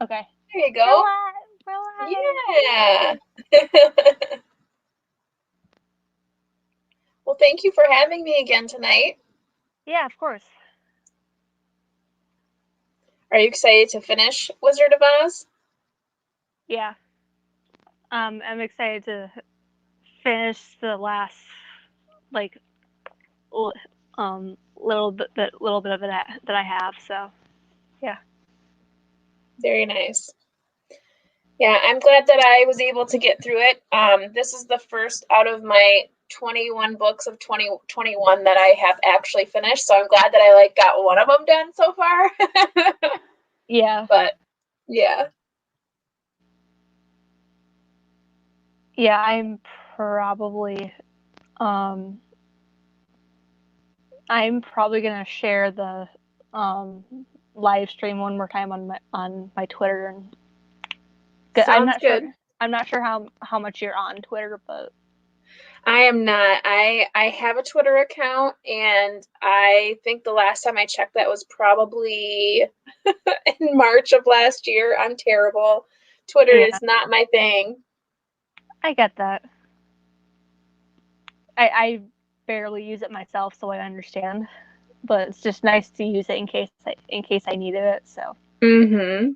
Okay. There you go. Yeah. Well, thank you for having me again tonight. Yeah, of course. Are you excited to finish Wizard of Oz? Yeah. I'm excited to finish the last, like, little bit of it that I have. So, yeah. Very nice. Yeah, I'm glad that I was able to get through it. This is the first out of my 21 books of 2021 that I have actually finished, so I'm glad that I like got one of them done so far. Yeah. But yeah. Yeah, probably um I'm probably gonna share the um live stream one more time on my Twitter, and Sounds good. I'm not sure how much you're on Twitter, but I am not. I have a Twitter account, and I think the last time I checked that was probably in March of last year. I'm terrible. Twitter yeah, is not my thing. I get that. I barely use it myself, so I understand. But it's just nice to use it in case I needed it. So. Mm-hmm.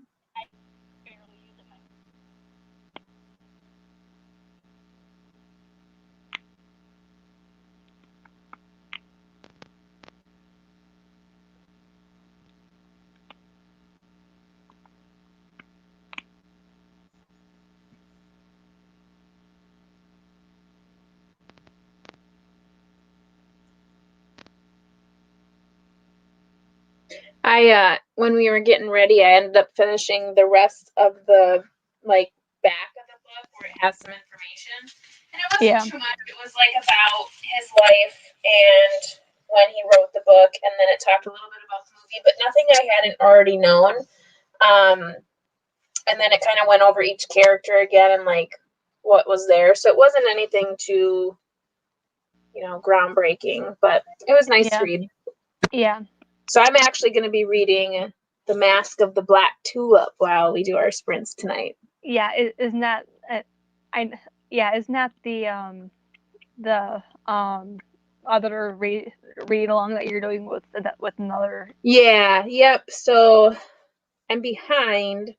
When we were getting ready, I ended up finishing the rest of the like back of the book where it has some information. And it wasn't Yeah. too much. It was like about his life and when he wrote the book, and then it talked a little bit about the movie, but nothing I hadn't already known. And then it kind of went over each character again and like what was there. So it wasn't anything too, groundbreaking, but it was nice to read. Yeah. So I'm actually going to be reading The Mask of the Black Tulip while we do our sprints tonight. Yeah, isn't that isn't that the other read along that you're doing with another? Yeah, yep. So I'm behind.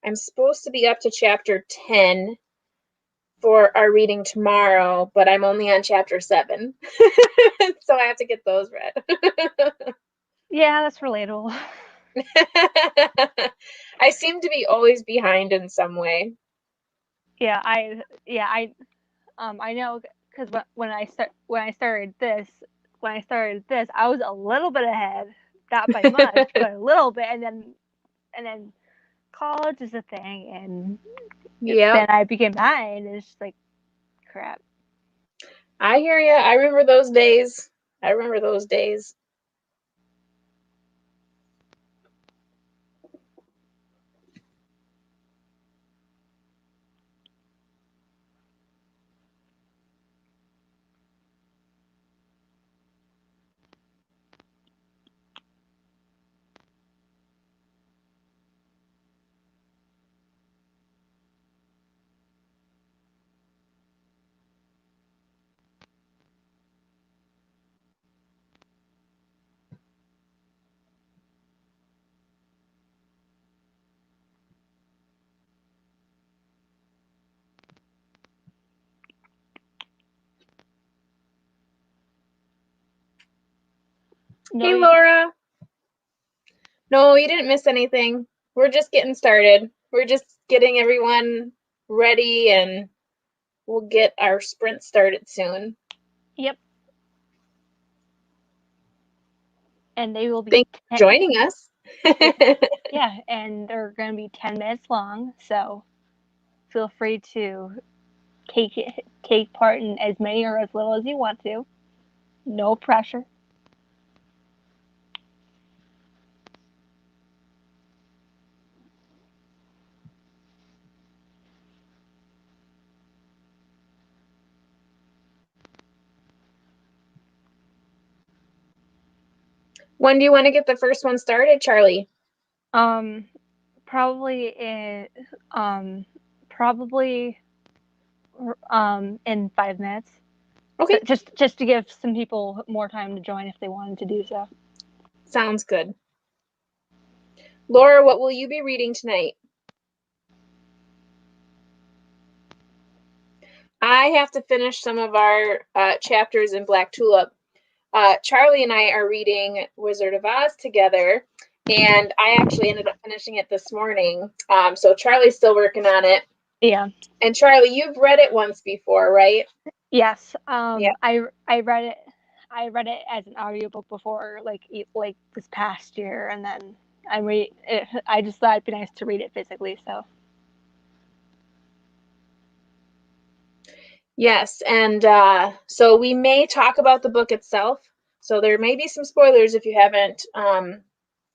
I'm supposed to be up to chapter 10 for our reading tomorrow, but I'm only on chapter 7. So I have to get those read. Yeah, that's relatable. I seem to be always behind in some way. Yeah, I know, because when I started this, I was a little bit ahead, not by much, but a little bit, and then college is a thing, and Yep. then I became behind, and it's just like crap. I hear you. I remember those days. I remember those days. No, Hey, Laura. No, you didn't miss anything. We're just getting started. We're just getting everyone ready, and we'll get our sprint started soon. Yep. And they will be. Thanks for joining us. Yeah, and they're going to be 10 minutes long, so feel free to take part in as many or as little as you want to. No pressure. When do you want to get the first one started, Charlie? Probably probably in 5 minutes. So Okay. just to give some people more time to join if they wanted to do so. Sounds good. Laura, what will you be reading tonight? I have to finish some of our chapters in Black Tulip. Charlie and I are reading Wizard of Oz together, and I actually ended up finishing it this morning. So Charlie's still working on it. Yeah. And Charlie, you've read it once before, right? Yes. Yeah. I read it. I read it as an audiobook before, like this past year, and then I just thought it'd be nice to read it physically. So. Yes, and so we may talk about the book itself. So there may be some spoilers if you haven't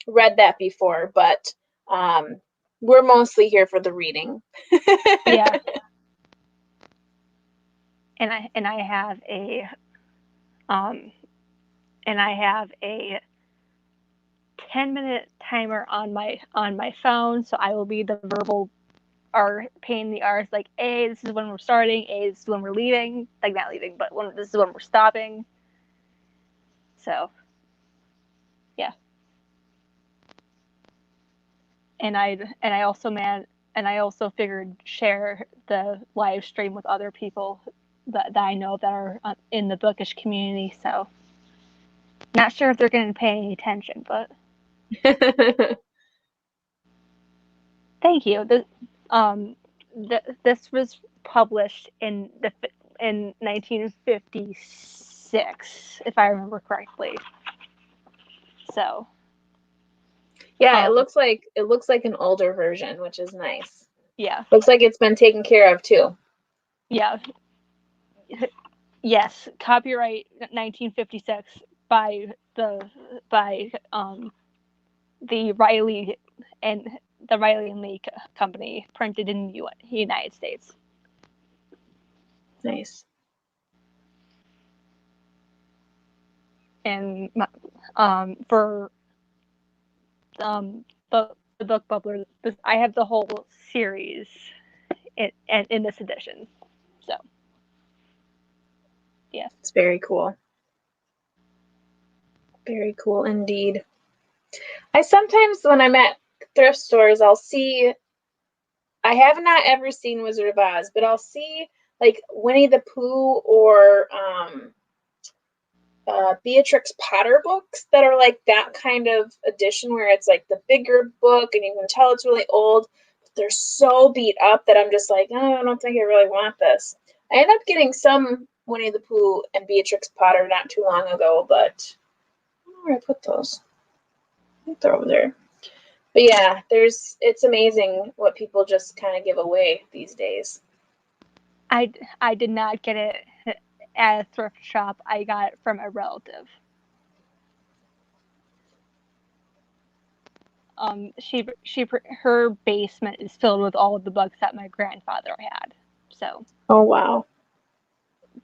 read that before, but we're mostly here for the reading. Yeah. And I have a um and I have a 10-minute timer on my phone, so I will be the verbal or pain in the arse, like, A, this is when we're starting, A, this is when we're leaving, like not leaving, but this is when we're stopping. So yeah. And I also figured share the live stream with other people that I know that are in the bookish community. So not sure if they're going to pay any attention, but thank you. This was published in 1956, if I remember correctly. So Yeah, it looks like an older version, which is nice. yeah, Looks like it's been taken care of too. yeah, yes. Copyright 1956 by the Riley and the Riley and Lee Company, printed in the United States. Nice. And for the book bubbler, I have the whole series in this edition. So yeah, It's very cool. Very cool indeed. I sometimes, when I'm at thrift stores, I'll see, I have not ever seen Wizard of Oz, but I'll see like Winnie the Pooh or Beatrix Potter books that are like that kind of edition where it's like the bigger book and you can tell it's really old, but they're so beat up that I'm just like, oh, I don't think I really want this. I ended up getting some Winnie the Pooh and Beatrix Potter not too long ago, but I don't know where I put those. I think they're over there. But yeah, it's amazing what people just kind of give away these days. I did not get it at a thrift shop. I got it from a relative. Her basement is filled with all of the books that my grandfather had. So Oh wow.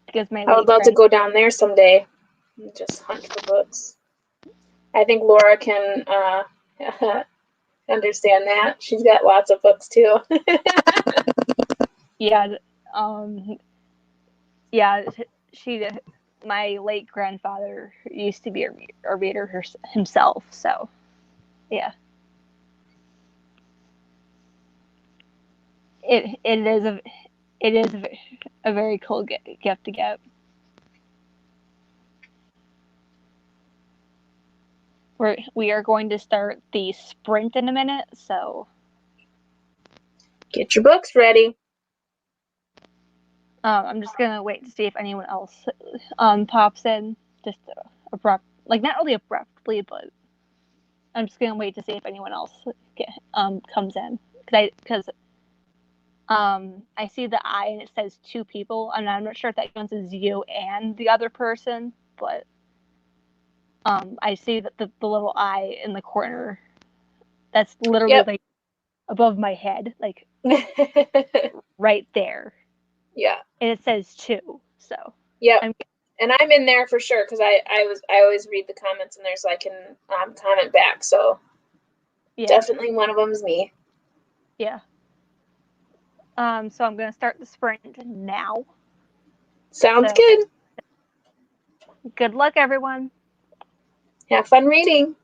because my I would late love to grand go down there someday and just hunt for books. I think Laura can understand that. She's got lots of books too. yeah yeah she my late grandfather used to be a reader himself. So yeah, it is a very cool gift to get. We are going to start the sprint in a minute, so Get your books ready. I'm just gonna wait to see if anyone else pops in, just like not really abruptly, but I'm just gonna wait to see if anyone else comes in because I see the eye and it says two people, and I'm not sure if that counts as you and the other person, but I see that the little eye in the corner that's literally Yep. like above my head, like right there. Yeah. And it says two. So yep. And I'm in there for sure because I always read the comments in there so I can comment back. So Yeah. Definitely one of them's me. Yeah. So I'm going to start the sprint now. Sounds good. Good luck, everyone. Have fun reading.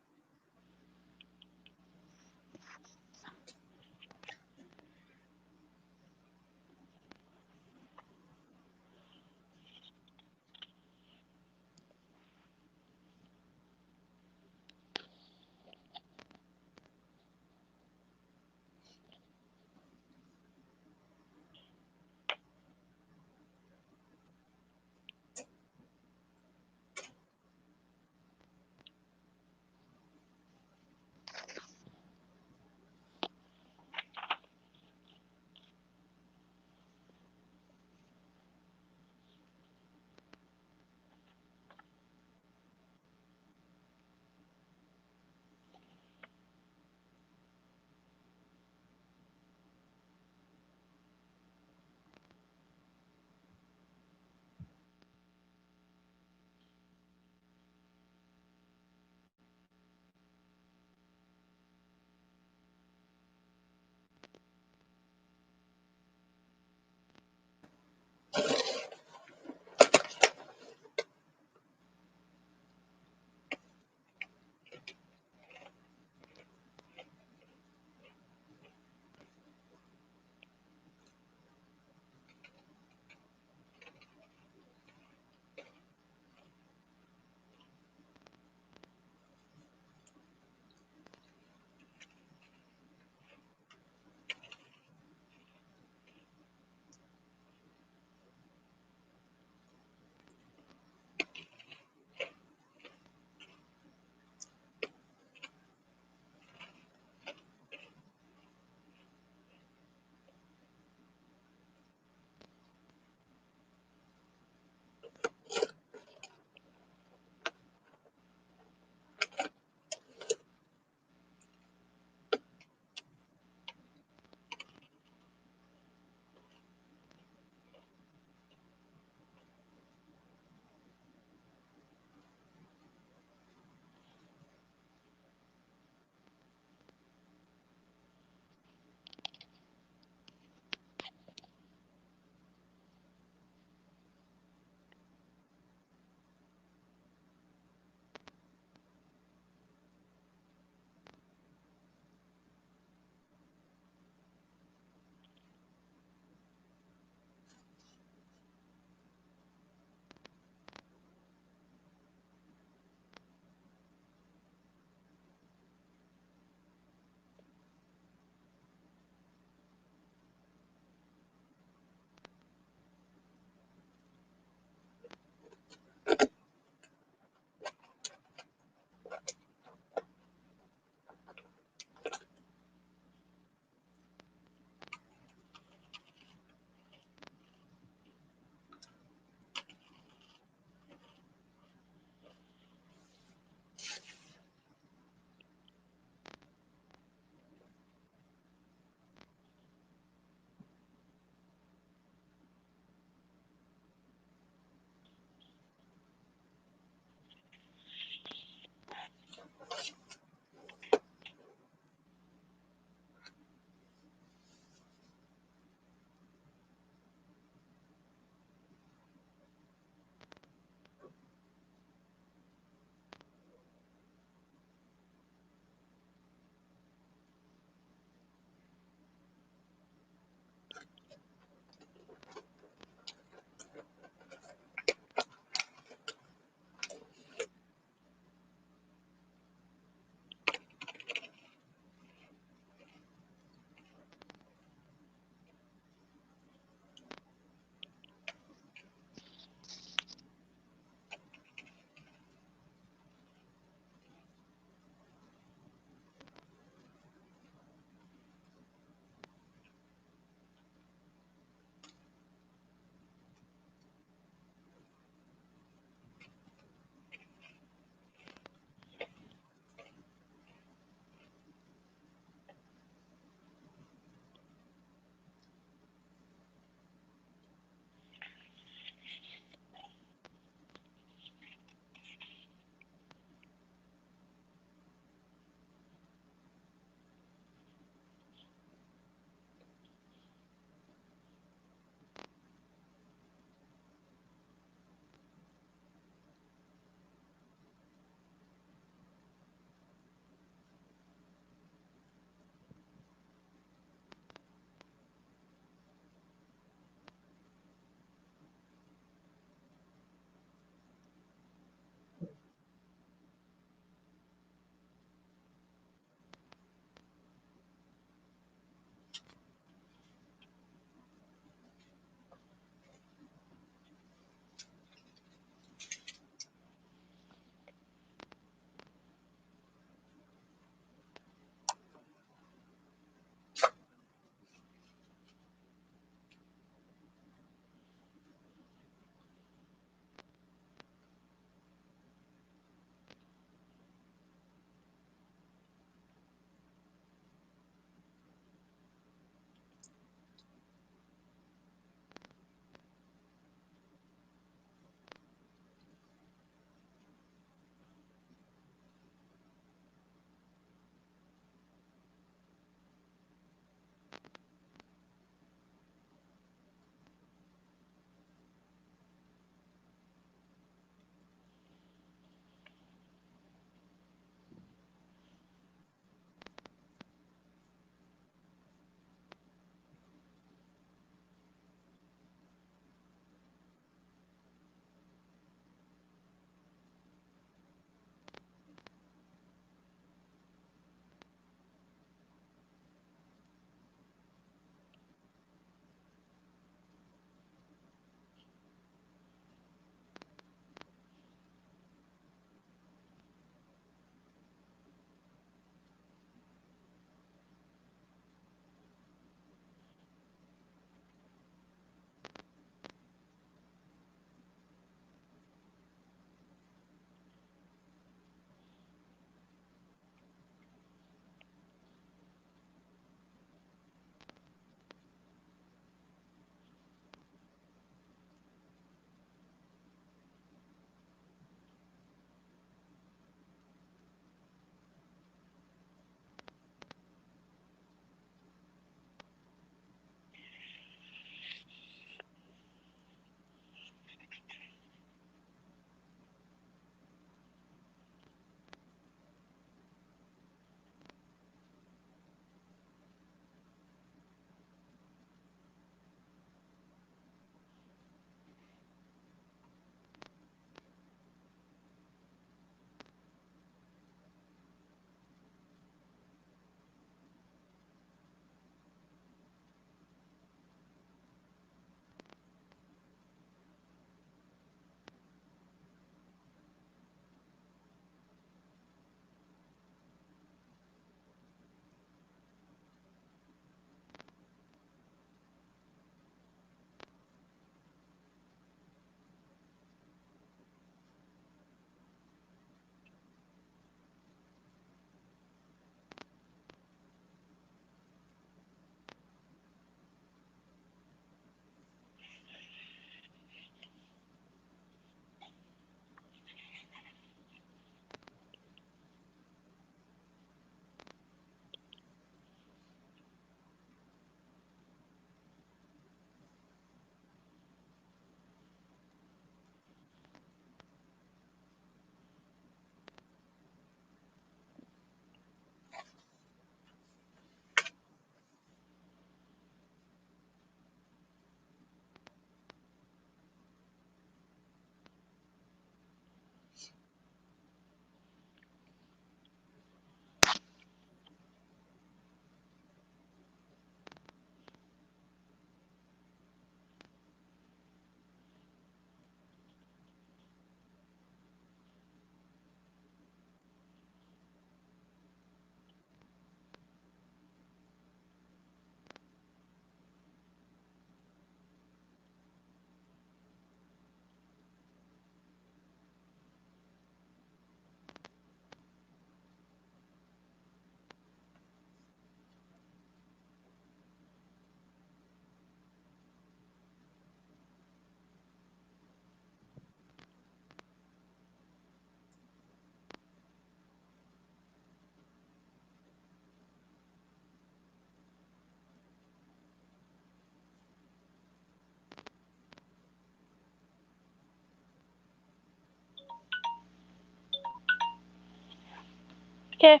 Okay.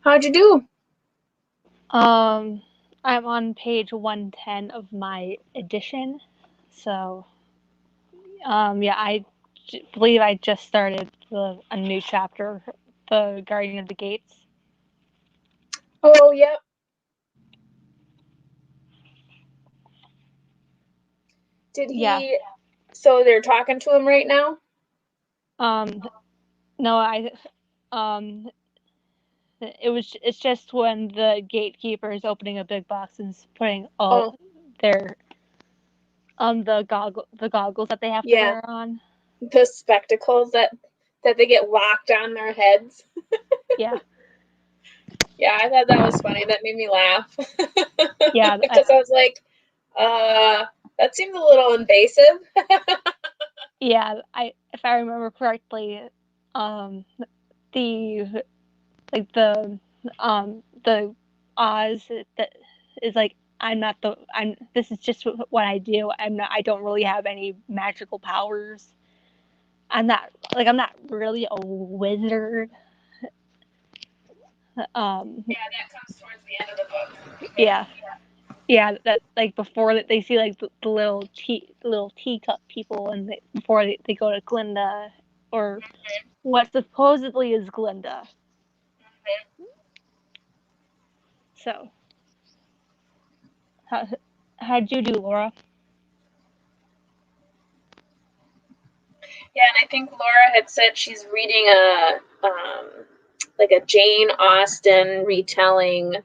How'd you do? I'm on page 110 of my edition, so yeah, believe I just started a new chapter, the Guardian of the Gates. Oh, yep. Did he? Yeah. So they're talking to him right now? No, it's just when the gatekeeper is opening a big box and putting all their the goggles that they have to wear on. The spectacles that they get locked on their heads. Yeah. Yeah, I thought that was funny. That made me laugh. Yeah. Because I was like, that seems a little invasive. Yeah, if I remember correctly, the the Oz that is like, this is just what I do. I don't really have any magical powers. I'm not really a wizard. Yeah, that comes towards the end of the book. Yeah, that like before that they see like the little teacup people, and before they go to Glinda, or what supposedly is Glinda. So, how'd you do, Laura? Yeah, and I think Laura had said she's reading a like a Jane Austen retelling,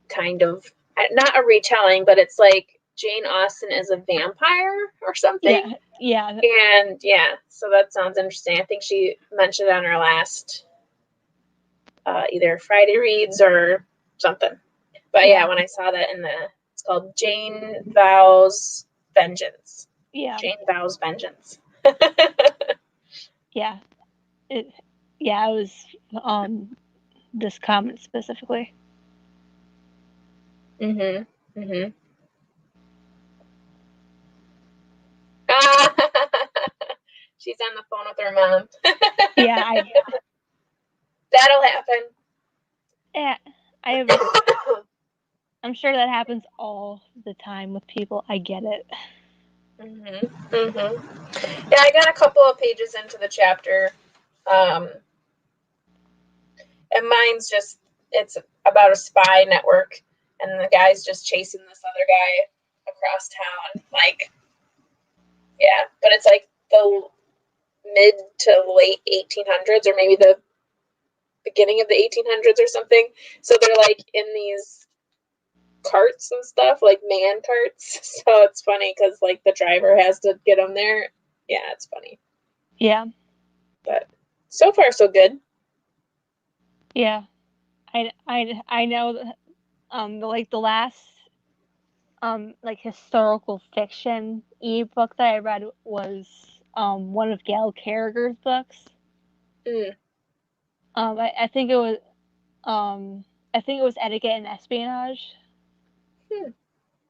kind of, not a retelling, but it's like Jane Austen is a vampire or something. Yeah. And yeah, so that sounds interesting. I think she mentioned on her last either Friday reads or something. But yeah, when I saw that it's called Jane Vows Vengeance. Yeah. Jane Vows Vengeance. Yeah. It was this comment specifically. Mhm. Mhm. She's on the phone with her mom. Yeah, That'll happen. Yeah, I'm sure that happens all the time with people. I get it. Mhm. Mhm. Yeah, I got a couple of pages into the chapter, and mine's just, it's about a spy network, and the guy's just chasing this other guy across town. Like, yeah, but it's like the mid to late 1800s, or maybe the beginning of the 1800s or something. So they're like in these carts and stuff, like man carts. So it's funny because like the driver has to get them there. Yeah, it's funny. Yeah. But so far so good. Yeah. I know that the last like historical fiction ebook that I read was one of Gail Carriger's books. Mm. I think it was Etiquette and Espionage.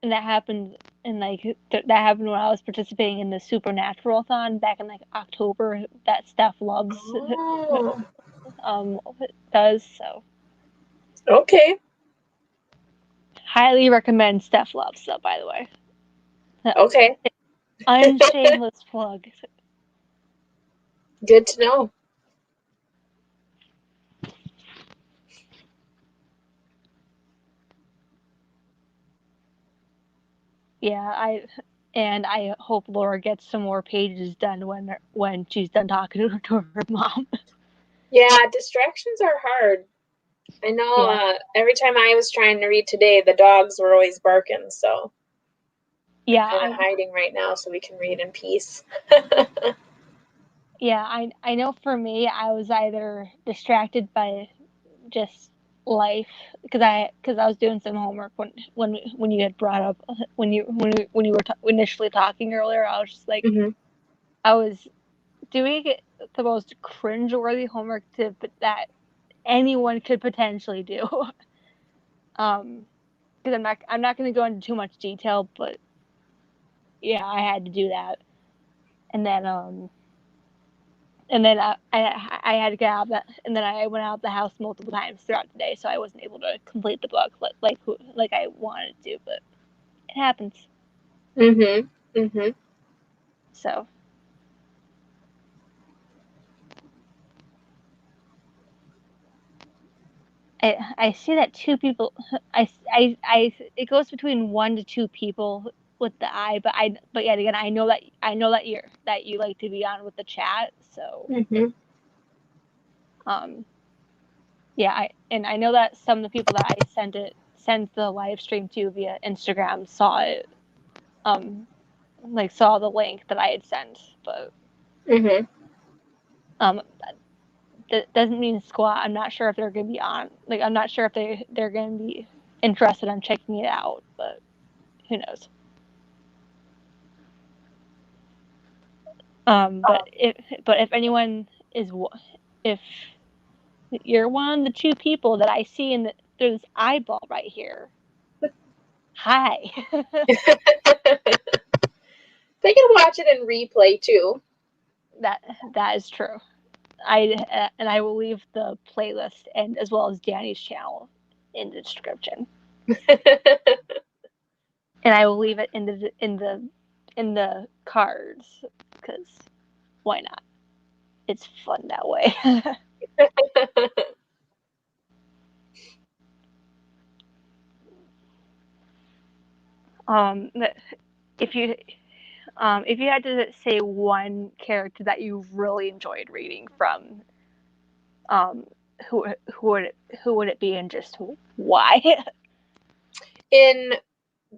And that happened that happened when I was participating in the Supernatural-thon back in like October. That Steph loves does, so Okay. highly recommend Steph loves, so by the way. Okay. Unshameless plug. Good to know. Yeah, I hope Laura gets some more pages done when she's done talking to her mom. Yeah, distractions are hard. I know. Every time I was trying to read today, the dogs were always barking. So yeah, I'm kind of hiding right now so we can read in peace. Yeah, I know for me, I was either distracted by just life because I was doing some homework when you had brought up when you were initially talking earlier. I was just like, Mm-hmm. I was doing the most cringeworthy homework that anyone could potentially do. Because I'm not going to go into too much detail, but yeah, I had to do that, and then And then I had to get out of that, and then I went out of the house multiple times throughout the day, so I wasn't able to complete the book like I wanted to, but it happens. Mhm. Mhm. So I see that two people. It goes between 1 to 2 people with the eye, but yet again I know that you like to be on with the chat, so Mhm. yeah, I know that some of the people that I sent the live stream to via Instagram saw it, like saw the link that I had sent, but Mhm. um that doesn't mean squat. I'm not sure if they're gonna be on. Like I'm not sure if they're gonna be interested in checking it out, but who knows. But if anyone is, if you're one of the 2 people that I see in there's eyeball right here, hi. They can watch it in replay too. That is true. I will leave the playlist and as well as Dani's channel in the description, and I will leave it in the cards because why not? It's fun that way. um, if you if you had to say one character that you really enjoyed reading from, um, who who would who would it be and just why? In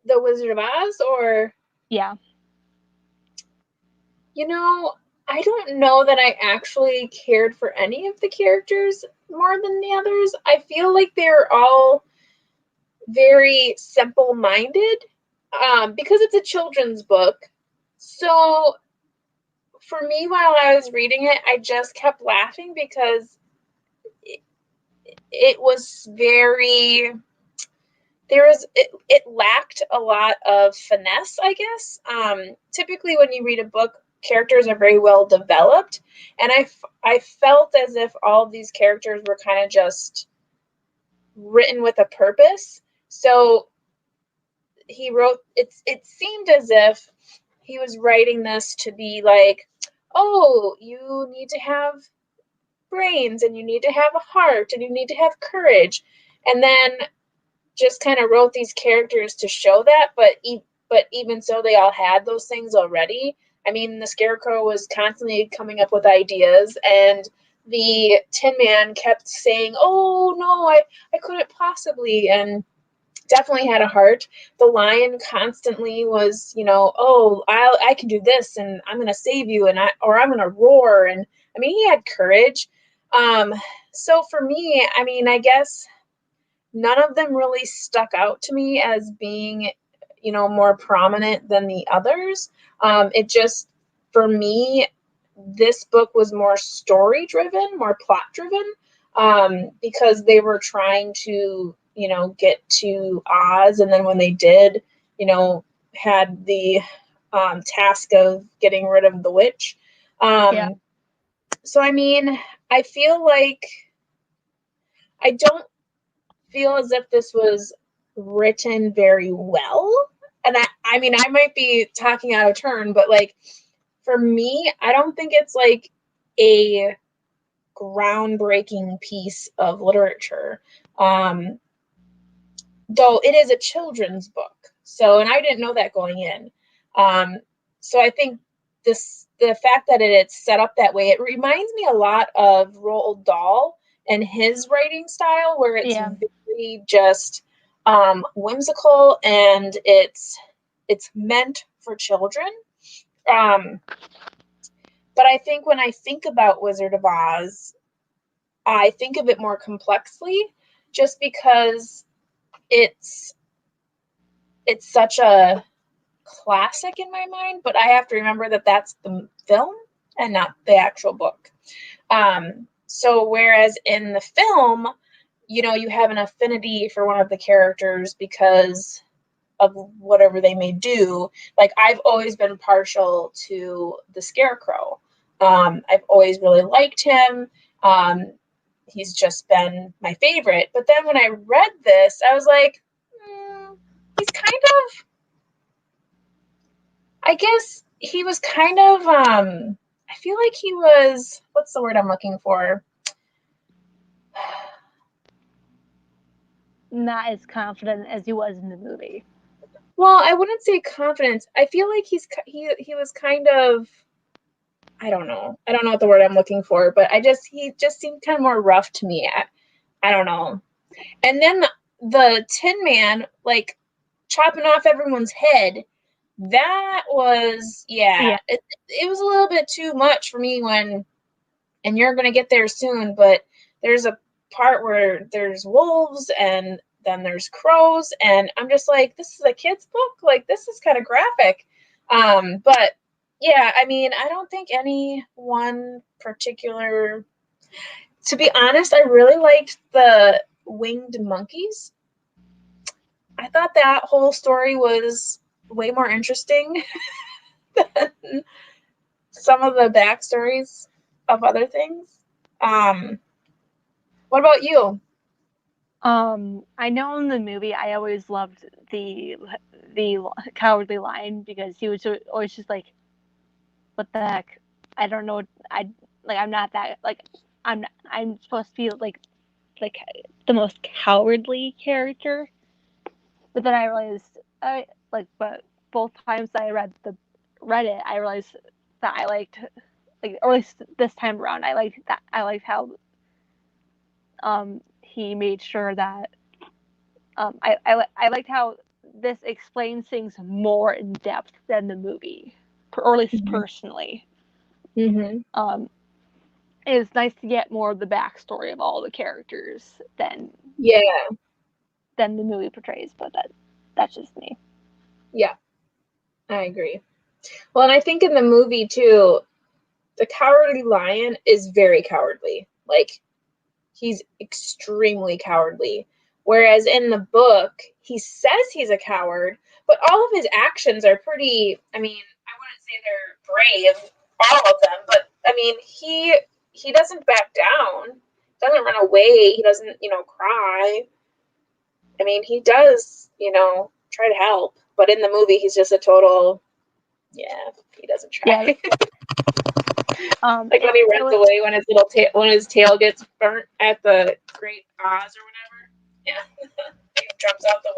The Wizard of Oz, or Yeah. you know, I don't know that I actually cared for any of the characters more than the others. I feel like they're all very simple-minded, because it's a children's book. So for me, while I was reading it, I just kept laughing because it was very it lacked a lot of finesse, I guess. Typically when you read a book, characters are very well developed, and I felt as if all of these characters were kind of just written with a purpose. So he wrote it seemed as if he was writing this to be like, oh, you need to have brains, and you need to have a heart, and you need to have courage, and then just kind of wrote these characters to show that, but even so, they all had those things already. I mean, the Scarecrow was constantly coming up with ideas, and the Tin Man kept saying, "Oh no, I couldn't possibly," and definitely had a heart. The Lion constantly was, "Oh, I can do this, and I'm gonna save you, and I'm gonna roar," and I mean, he had courage. Um, so for me, I mean, I guess none of them really stuck out to me as being, more prominent than the others. It just, for me, this book was more story driven, more plot driven, because they were trying to, get to Oz. And then when they did, had the task of getting rid of the witch. Yeah. So, I mean, I feel like I don't feel as if this was written very well. And I mean, I might be talking out of turn, but like for me, I don't think it's like a groundbreaking piece of literature. Though it is a children's book. So, and I didn't know that going in. So I think the fact that it's set up that way, it reminds me a lot of Roald Dahl and his writing style, where it's Yeah. very just whimsical, and it's meant for children. Um, but I think when I think about Wizard of Oz, I think of it more complexly, just because it's such a classic in my mind, but I have to remember that that's the film and not the actual book. So whereas in the film, you have an affinity for one of the characters because of whatever they may do. Like I've always been partial to the Scarecrow. I've always really liked him. He's just been my favorite. But then when I read this, I was like, he's kind of, I guess he was kind of, I feel like he was, what's the word I'm looking for? Not as confident as he was in the movie. Well, I wouldn't say confidence. I feel like he was kind of, I don't know what the word I'm looking for, but he just seemed kind of more rough to me. I don't know. And then the Tin Man, like chopping off everyone's head, that was, it was a little bit too much for me and you're going to get there soon, but there's a part where there's wolves and then there's crows, and I'm just like, this is a kid's book? Like, this is kind of graphic. But yeah, I mean, I don't think any one particular, to be honest, I really liked the winged monkeys. I thought that whole story was way more interesting than some of the backstories of other things. What about you? I know in the movie I always loved the Cowardly Lion because he was always just like, what the heck? I don't know. I'm not that like I'm supposed to be like the most cowardly character, but then I realized but both times I read it, I realized that I liked or at least this time around I liked how he made sure that I liked how this explains things more in depth than the movie, or at least personally. Mm-hmm. It's nice to get more of the backstory of all the characters than the movie portrays, but that's just me. Yeah, I agree. Well, and I think in the movie too, the Cowardly Lion is very cowardly. Like, he's extremely cowardly. Whereas in the book, he says he's a coward, but all of his actions are pretty, I mean, I wouldn't say they're brave, all of them, but I mean, he doesn't back down, doesn't run away, he doesn't, cry. I mean, he does, try to help, but in the movie, he's just a total, he doesn't try. Yeah. Like when he runs away, when his tail gets burnt at the Great Oz or whatever. Yeah, he jumps out the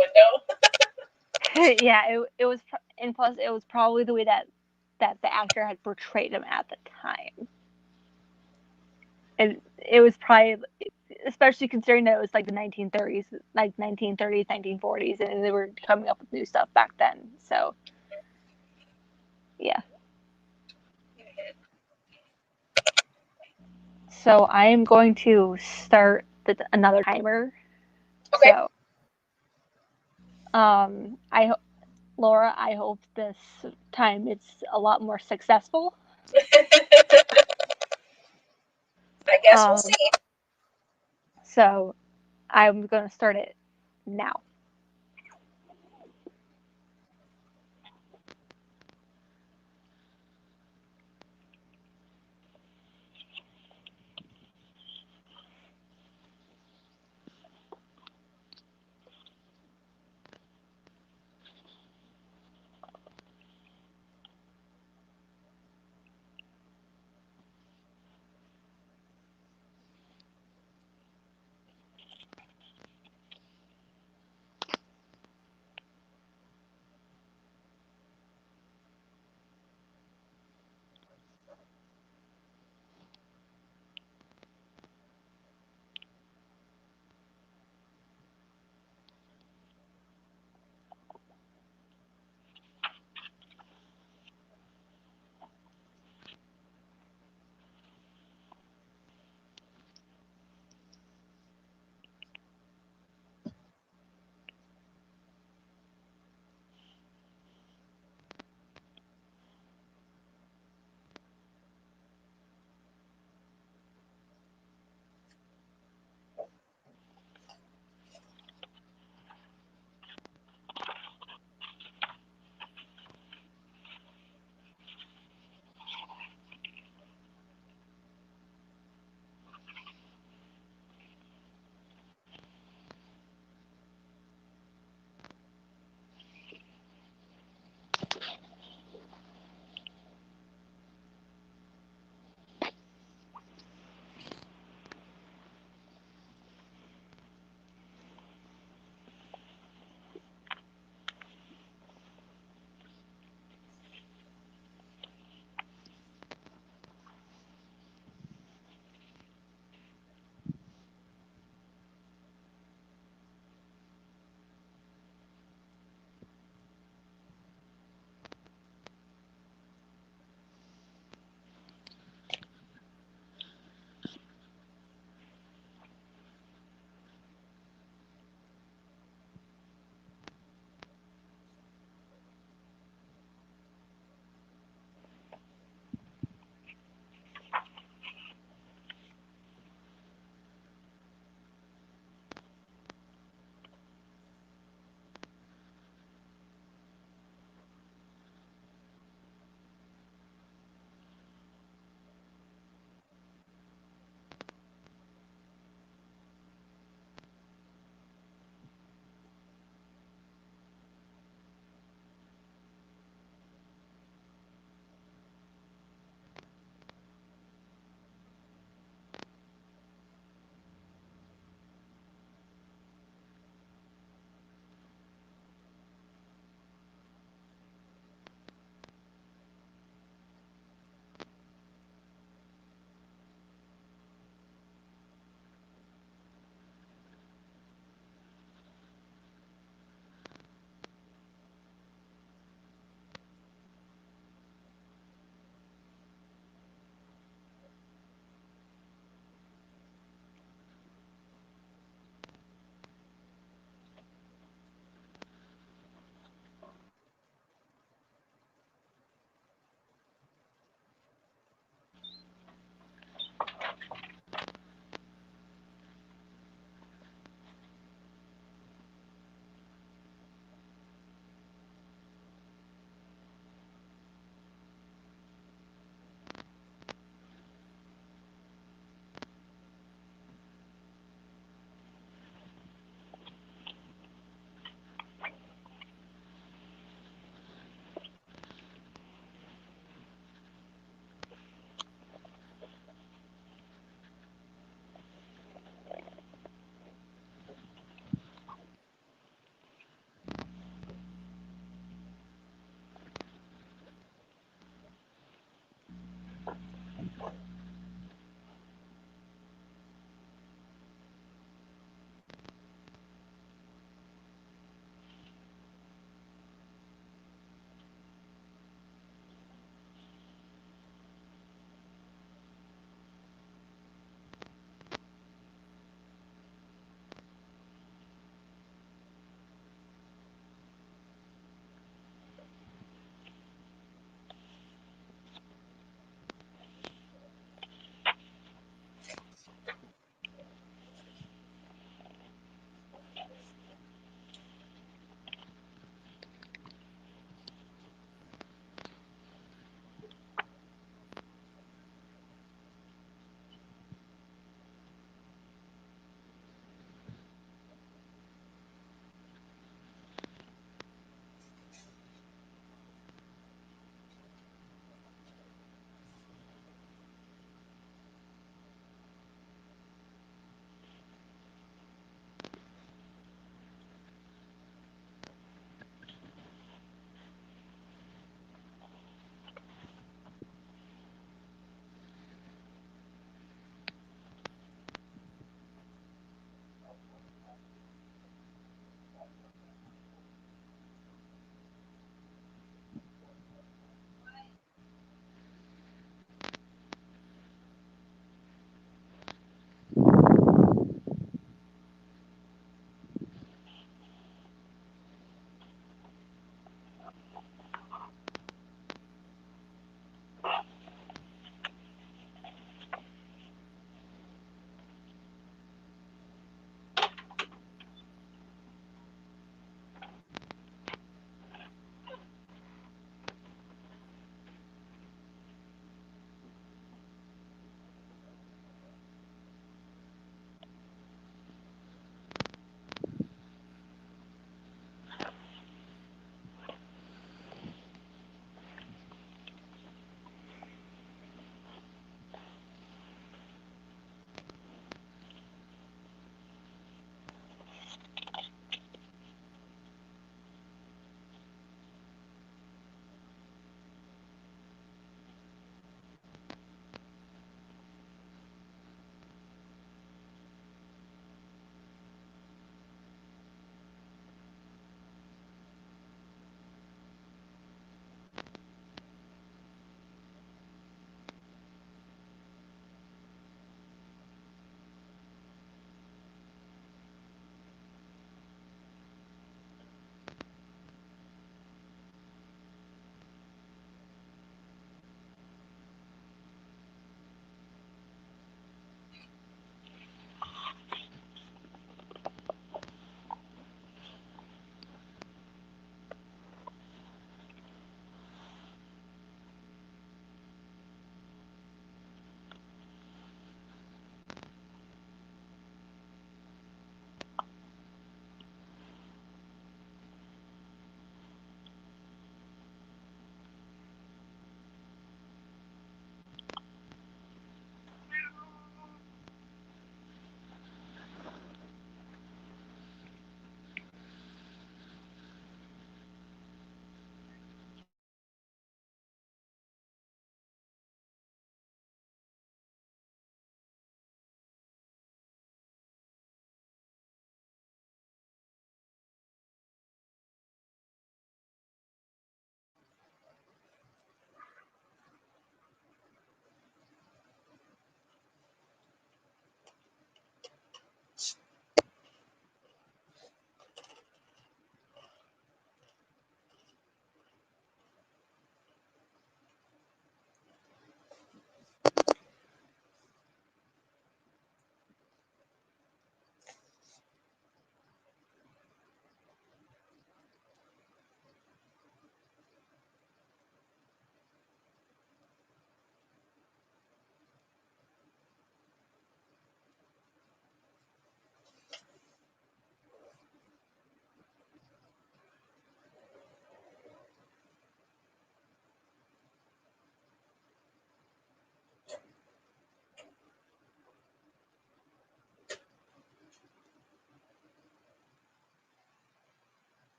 window. Yeah, it was, and plus it was probably the way that the actor had portrayed him at the time, and it was probably, especially considering that it was like the 1930s, 1940s, and they were coming up with new stuff back then. So, yeah. So I am going to start another timer. Okay. So, Laura, I hope this time it's a lot more successful. I guess we'll see. So, I'm going to start it now.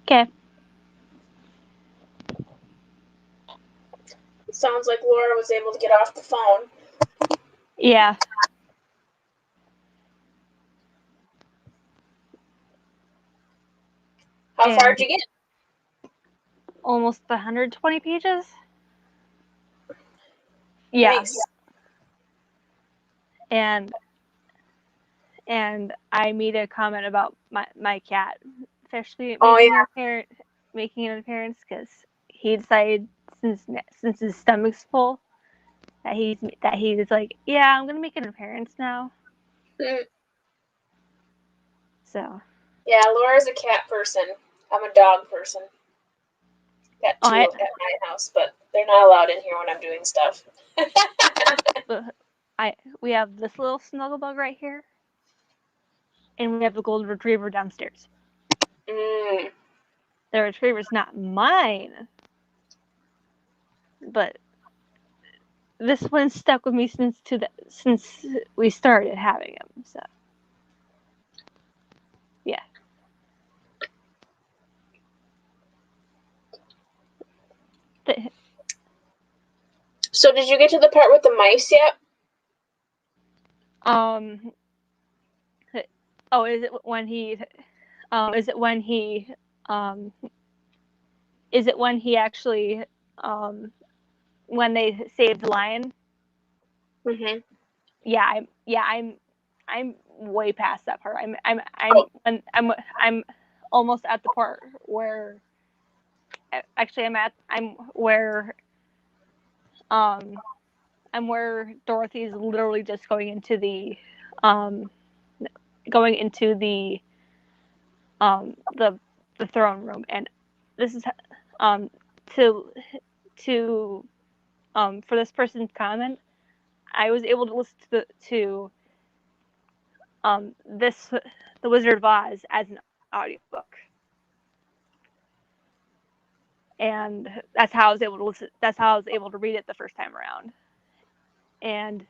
Okay. Sounds like Laura was able to get off the phone. Yeah. How far did you get? Almost 120 pages. Yeah. Nice. And I made a comment about my cat officially making an appearance because he decided since his stomach's full that he was like, yeah, I'm gonna make an appearance now. So. Yeah, Laura's a cat person. I'm a dog person. Got two at my house, but they're not allowed in here when I'm doing stuff. We have this little snuggle bug right here, and we have the golden retriever downstairs. Mm. The retriever's not mine, but this one's stuck with me since we started having him. So, yeah. So, did you get to the part with the mice yet? Oh, is it when he? Is it when he? Is it when he actually? When they saved the lion? Mm-hmm. Yeah, I'm way past that part. I'm almost at the part where actually I'm where Dorothy's literally just going into the the throne room, and this is to for this person's comment, I was able to listen to the Wizard of Oz as an audiobook. And that's how I was able to listen. That's how I was able to read it the first time around. And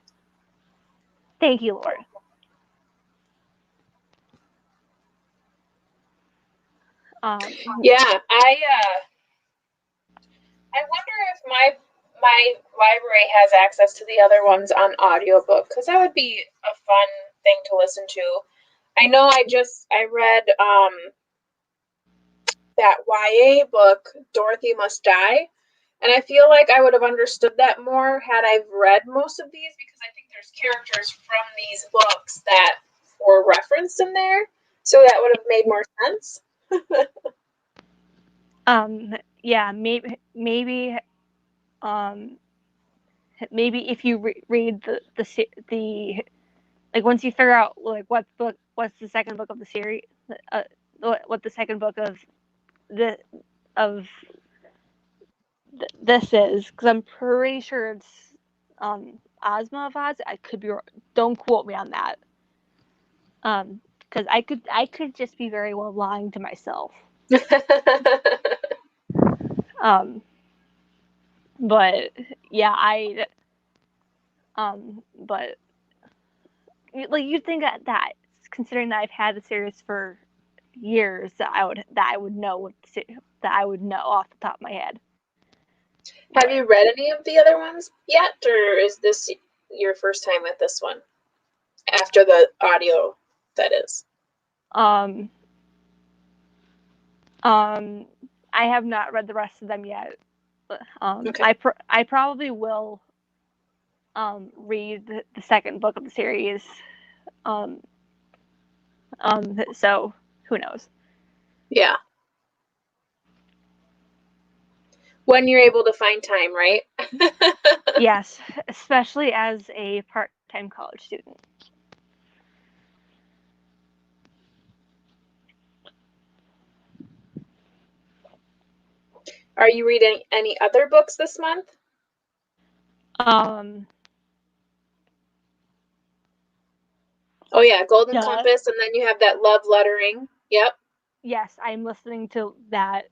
thank you, Laura. Yeah, I wonder if my library has access to the other ones on audiobook, because that would be a fun thing to listen to. I know I read that YA book, Dorothy Must Die, and I feel like I would have understood that more had I read most of these, because I think there's characters from these books that were referenced in there, so that would have made more sense. Yeah, maybe maybe if you read the like once you figure out like what's the second book of the series, what the second book of the of this is, because I'm pretty sure it's Ozma of Oz. I could be wrong. Don't quote me on that. Because I could just be very well lying to myself. But yeah, but like you'd think that considering that I've had the series for years, that I would know that I would know off the top of my head. Have you read any of the other ones yet, or is this your first time with this one? After the audio, that is. I have not read the rest of them yet. Okay. I probably will read the second book of the series. So who knows? Yeah. When you're able to find time, right? Yes, especially as a part-time college student. Are you reading any other books this month? Oh yeah, Golden Compass, and then you have that Love Lettering. Yep. Yes, I'm listening to that,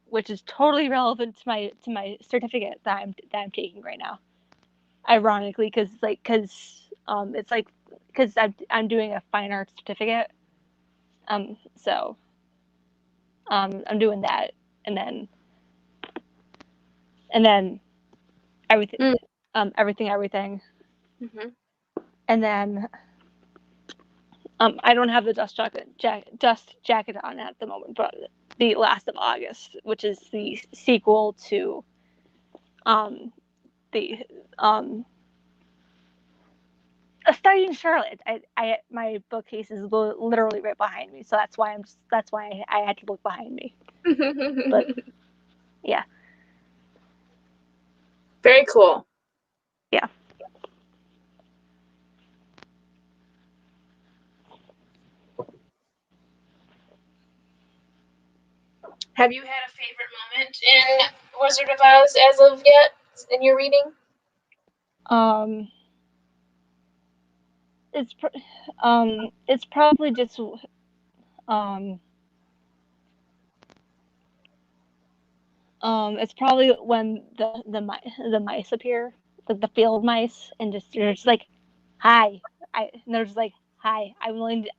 which is totally relevant to my certificate that I'm taking right now. Ironically, because it's like because I'm doing a fine arts certificate. So I'm doing that, and then everything, everything, Mm-hmm. and then I don't have the dust jacket on at the moment, but the Last of August, which is the sequel to the Studying Charlotte. My bookcase is literally right behind me, so that's why I had to look behind me. But yeah, very cool. Yeah. Have you had a favorite moment in Wizard of Oz as of yet in your reading? It's probably just it's probably when the mice appear, like the field mice, and they're just like, hi, and they're just like, hi, I'm willing to,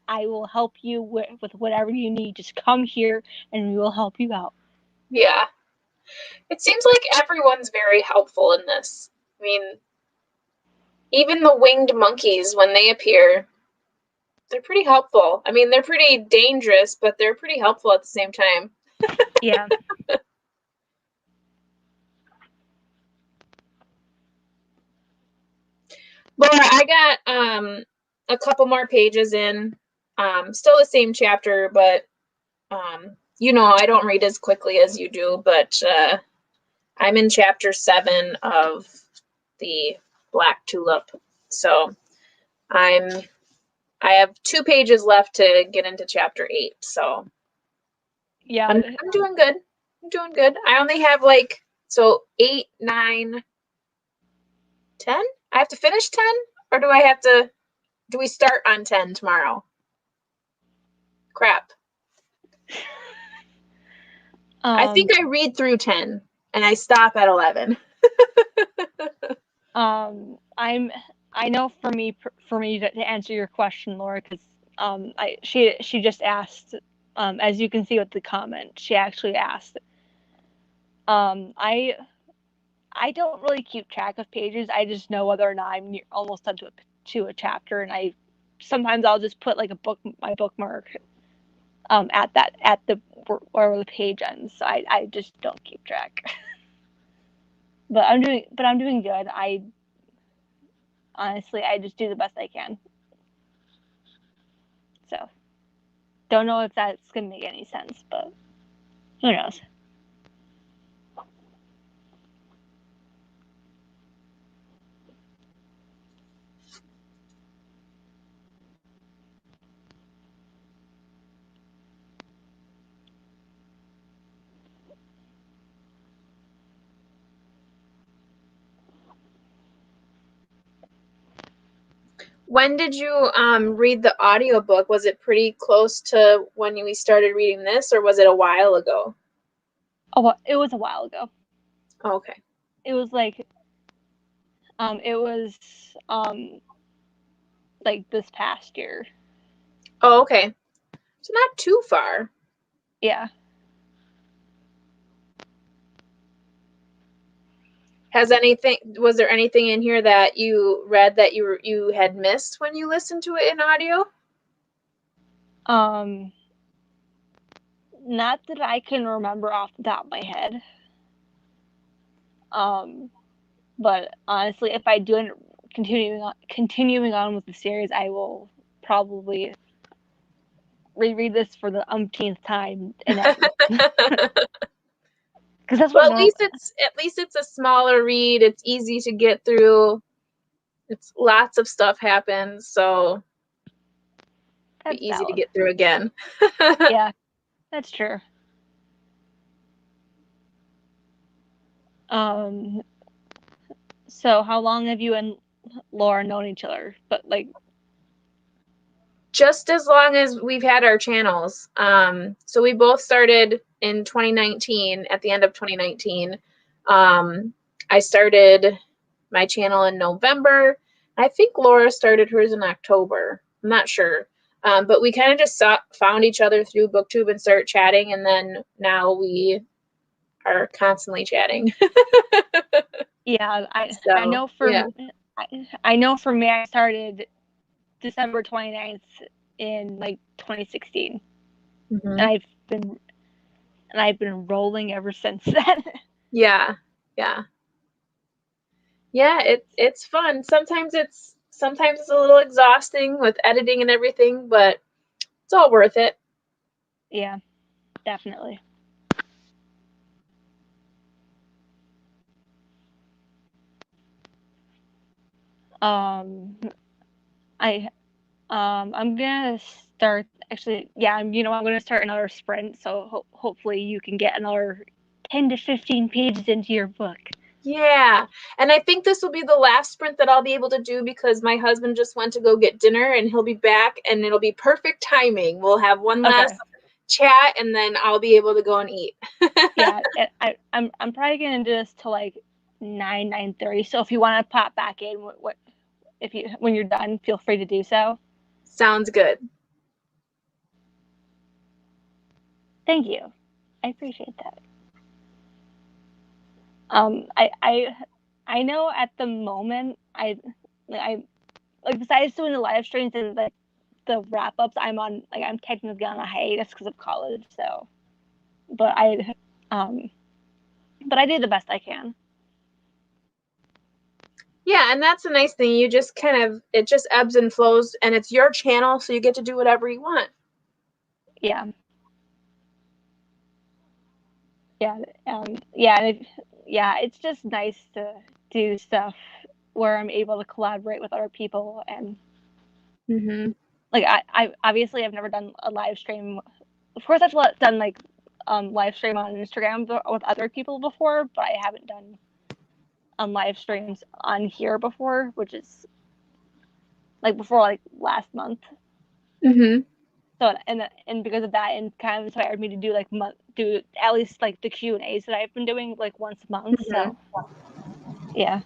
I will help you with whatever you need. Just come here, and we will help you out. Yeah. It seems like everyone's very helpful in this. I mean, even the winged monkeys, when they appear, they're pretty helpful. I mean, they're pretty dangerous, but they're pretty helpful at the same time. Yeah. Laura, I got a couple more pages in. Still the same chapter, but I don't read as quickly as you do, but I'm in chapter 7 of the Black Tulip. So I have 2 pages left to get into chapter 8. So yeah, I'm doing good. I'm doing good. I only have 8, 9, 10. I have to finish 10, or do we start on 10 tomorrow? Crap. I think I read through 10 and I stop at 11. I know for me to answer your question, Laura, because she just asked, as you can see with the comment, she actually asked. I don't really keep track of pages. I just know whether or not I'm almost done to a chapter, and sometimes I'll just put like my bookmark at the where the page ends. So I just don't keep track. but I'm doing good. Honestly, I just do the best I can. So, don't know if that's gonna make any sense, but who knows? When did you read the audiobook? Was it pretty close to when we started reading this, or was it a while ago? Oh, it was a while ago. Oh, okay. It was like like this past year. Oh, okay. So not too far. Yeah. Was there anything in here that you read that you had missed when you listened to it in audio? Not that I can remember off the top of my head. But honestly, if I do end up continuing on with the series, I will probably reread this for the umpteenth time and because that's what Well, at least it's a smaller read. It's easy to get through. It's lots of stuff happens, so it'll be easy to get through again. Yeah, that's true. So how long have you and Laura known each other? But just as long as we've had our channels. So we both started in 2019, at the end of 2019. I started my channel in November. I think Laura started hers in October. I'm not sure. But we kind of just found each other through BookTube and started chatting, and then now we are constantly chatting. Yeah, I So, know I know for me, I started December 29th in like 2016, mm-hmm. and I've been rolling ever since then. Yeah. It's fun. Sometimes it's a little exhausting with editing and everything, but it's all worth it. Yeah, definitely. Um, I I'm gonna start actually. Yeah, I'm gonna start another sprint. So hopefully you can get another 10 to 15 pages into your book. Yeah. And I think this will be the last sprint that I'll be able to do because my husband just went to go get dinner and he'll be back and it'll be perfect timing. We'll have one last chat and then I'll be able to go and eat. Yeah, I'm probably gonna do this till like 9:30. So if you want to pop back in, when you're done, feel free to do so. Sounds good. Thank you. I appreciate that. I know at the moment I like besides doing the live streams and like the wrap ups, I'm technically on a hiatus because of college. So, but um I do the best I can. Yeah, and that's the nice thing. You just it just ebbs and flows, and it's your channel, so you get to do whatever you want. Yeah. It's just nice to do stuff where I'm able to collaborate with other people and like I obviously I've never done a live stream. Of course, I've done like live stream on Instagram with other people before, but I haven't done live streams on here before, which is like before like last month. So and because of that, and kind of inspired me to do do at least like the Q&As that I've been doing like once a month. So yeah.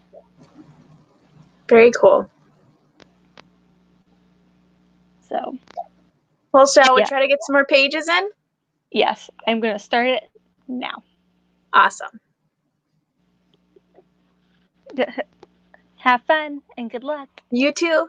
Very cool. So well, shall we try to get some more pages in? Yes, I'm gonna start it now. Awesome. Have fun and good luck. You too.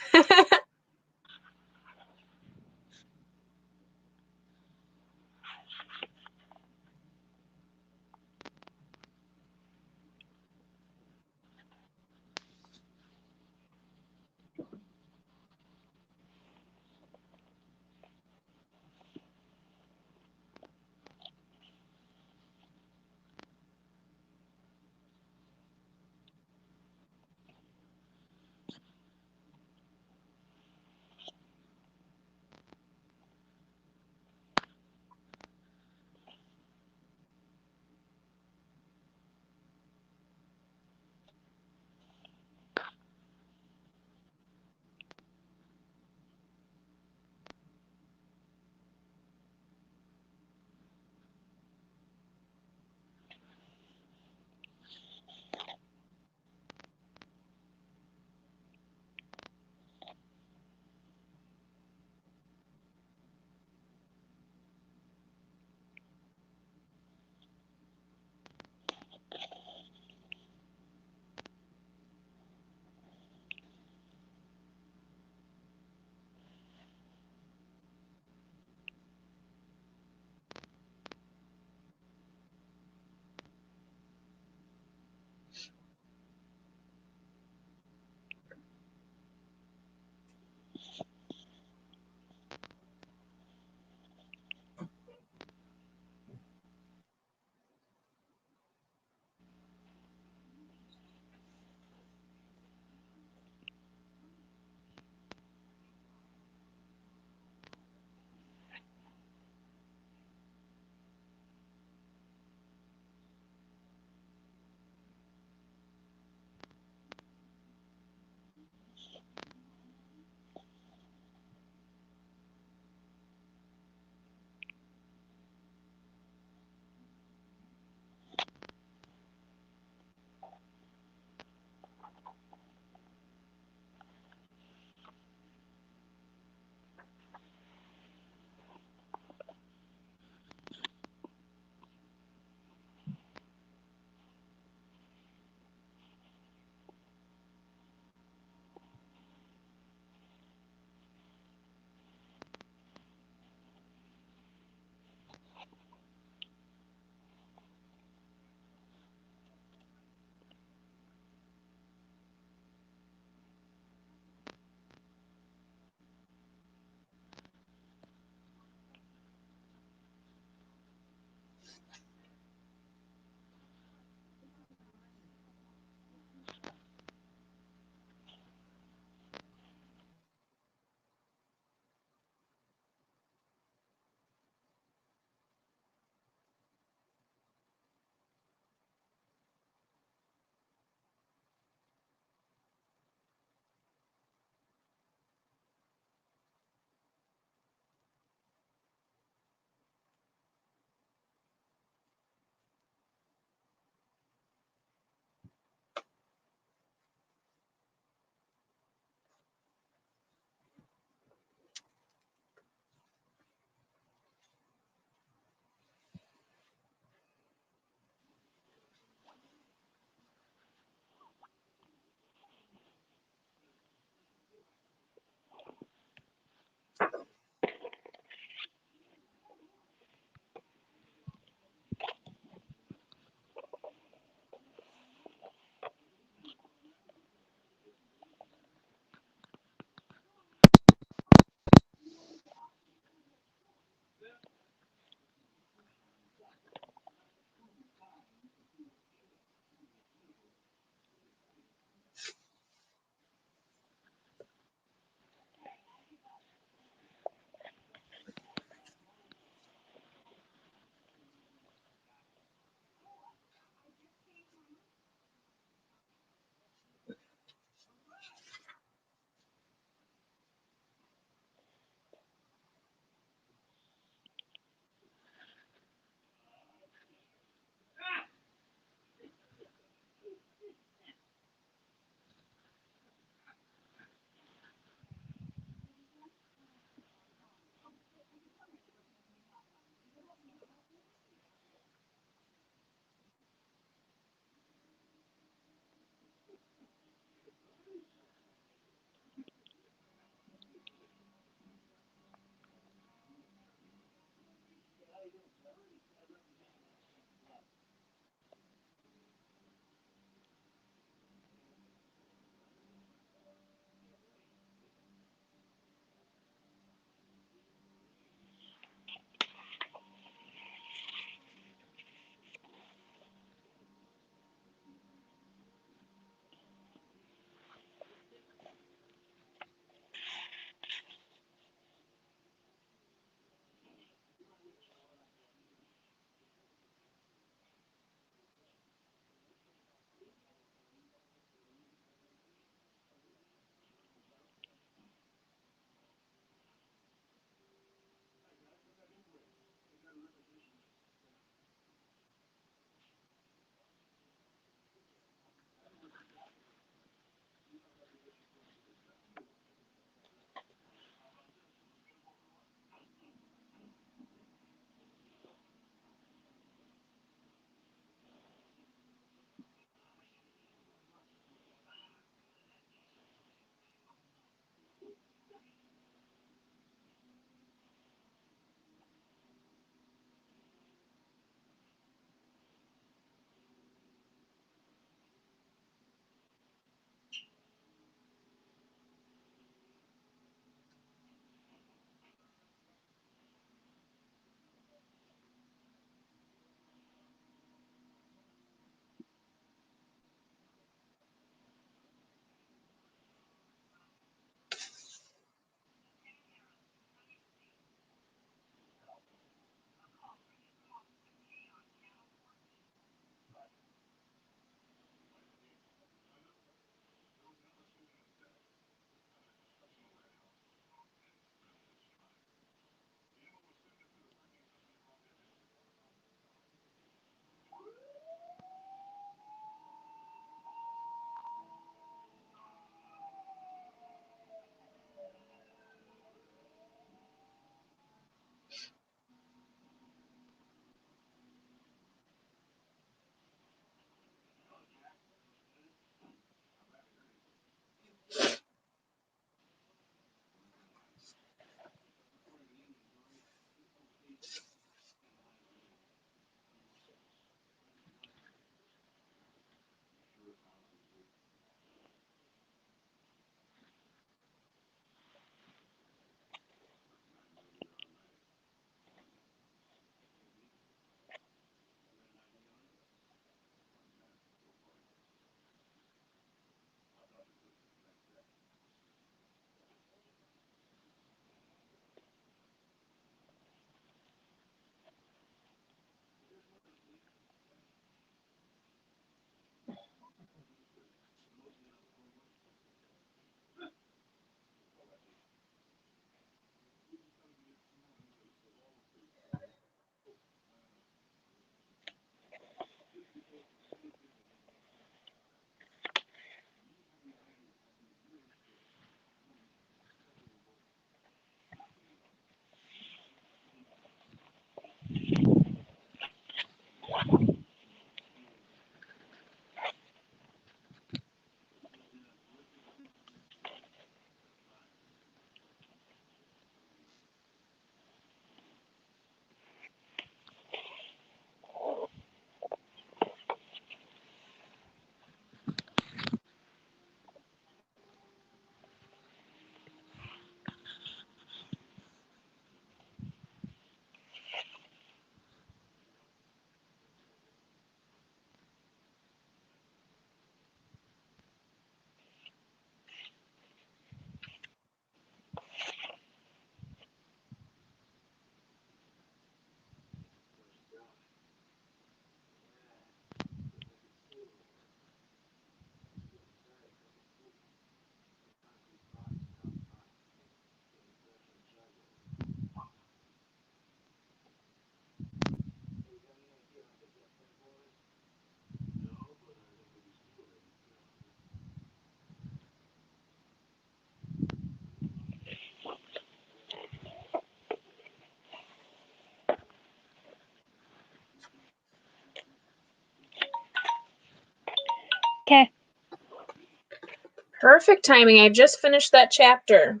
Perfect timing. I just finished that chapter.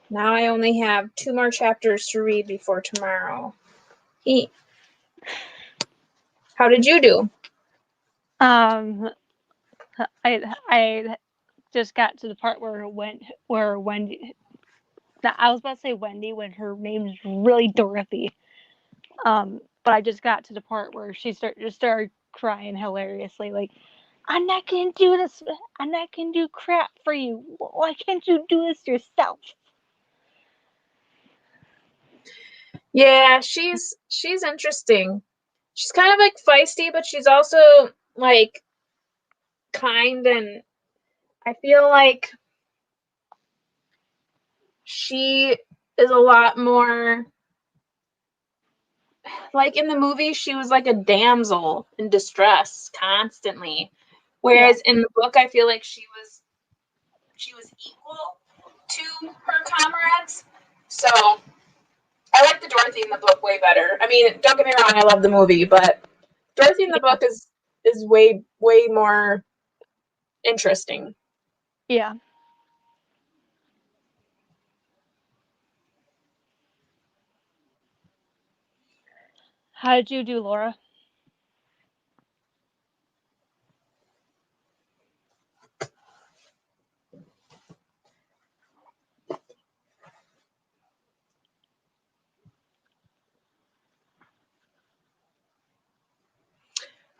Now I only have 2 more chapters to read before tomorrow. How did you do? I just got to the part where Wendy. I was about to say Wendy when her name's really Dorothy. But I just got to the part where she started crying hilariously, like, I'm not gonna do this. I'm not gonna do crap for you. Why can't you do this yourself? Yeah, she's interesting. She's kind of like feisty, but she's also like kind, and I feel like she is a lot more like in the movie she was like a damsel in distress constantly, whereas in the book I feel like she was equal to her comrades. So I like the Dorothy in the book way better. I mean, don't get me wrong, I love the movie, but Dorothy in the book is way more interesting. Yeah. How did you do, Laura?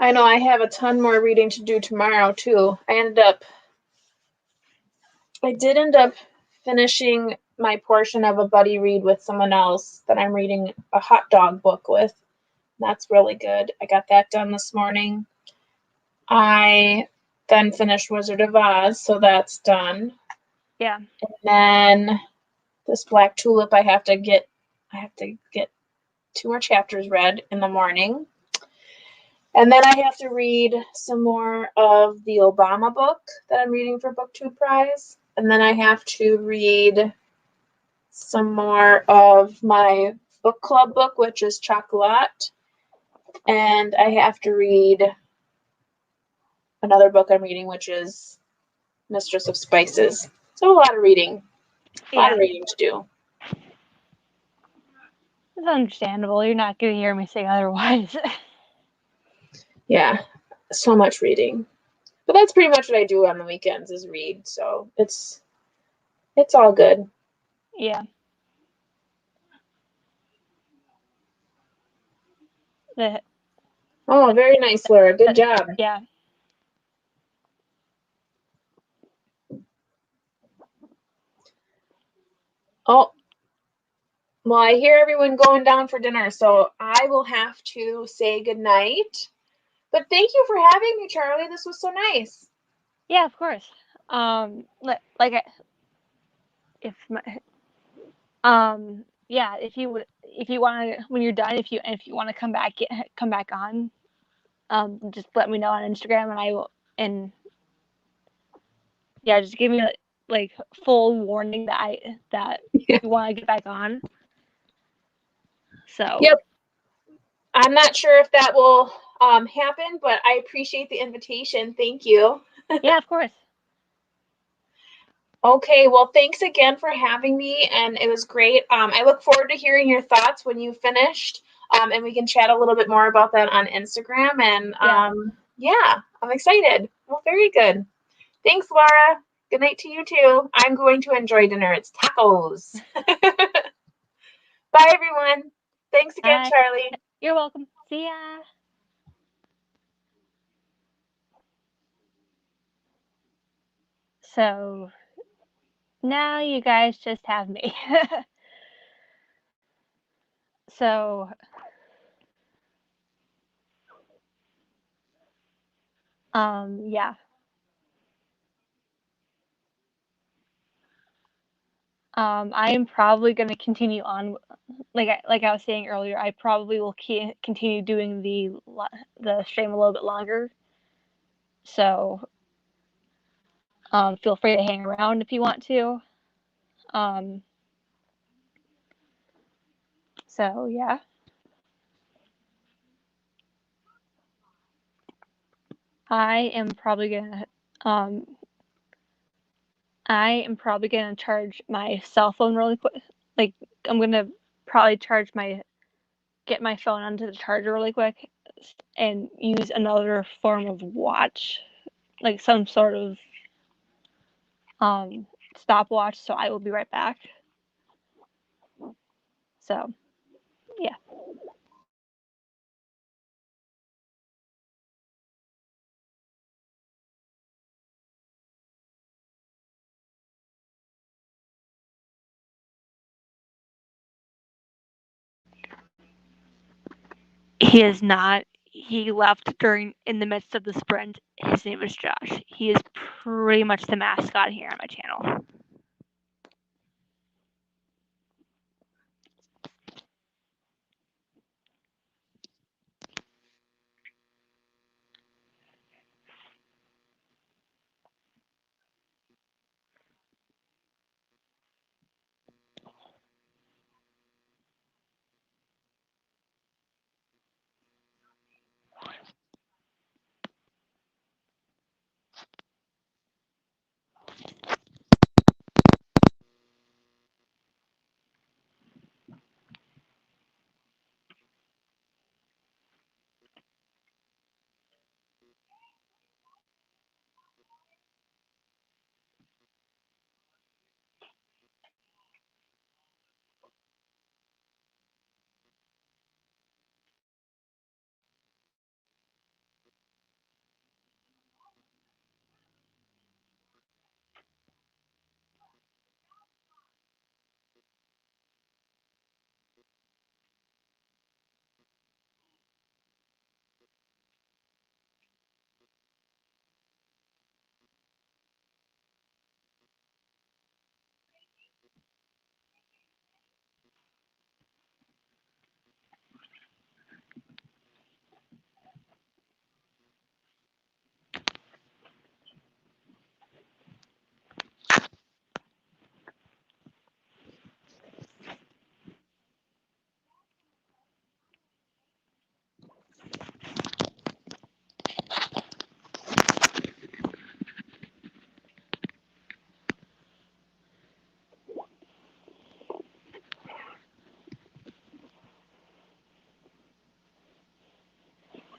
I know I have a ton more reading to do tomorrow too. I did end up finishing my portion of a buddy read with someone else that I'm reading a hot dog book with. That's really good. I got that done this morning. I then finished Wizard of Oz, so that's done. Yeah. And then this Black Tulip I have to get 2 more chapters read in the morning. And then I have to read some more of the Obama book that I'm reading for BookTube Prize. And then I have to read some more of my book club book, which is Chocolat. And I have to read another book I'm reading, which is Mistress of Spices. So a lot of reading. A lot of reading to do. It's understandable. You're not going to hear me say otherwise. Yeah, so much reading. But that's pretty much what I do on the weekends is read. So it's all good. Yeah. Oh, very nice, Laura. Good job. Yeah. Oh, well, I hear everyone going down for dinner, so I will have to say goodnight. But thank you for having me, Charlie. This was so nice. Yeah, of course. Like if my yeah, if you want to, when you're done, if you want to come back on, just let me know on Instagram and I will, and yeah, just give me like full warning that you want to get back on. So yep, I'm not sure if that will happen, but I appreciate the invitation. Thank you. Yeah, of course. Okay, well, thanks again for having me, and it was great. I look forward to hearing your thoughts when you finished, and we can chat a little bit more about that on Instagram. And yeah, I'm excited. Well, very good. Thanks, Laura. Good night to you too. I'm going to enjoy dinner. It's tacos. Bye, everyone. Thanks again, Charlie. You're welcome. See ya. So now you guys just have me. So yeah. I am probably going to continue on, like I was saying earlier. I probably will continue doing the stream a little bit longer. So feel free to hang around if you want to. So yeah. I am probably gonna I am probably gonna charge my cell phone really quick. Like I'm gonna probably get my phone onto the charger really quick and use another form of watch, like some sort of stopwatch. So I will be right back. So yeah. He is not. He left in the midst of the sprint. His name is Josh. He is pretty much the mascot here on my channel.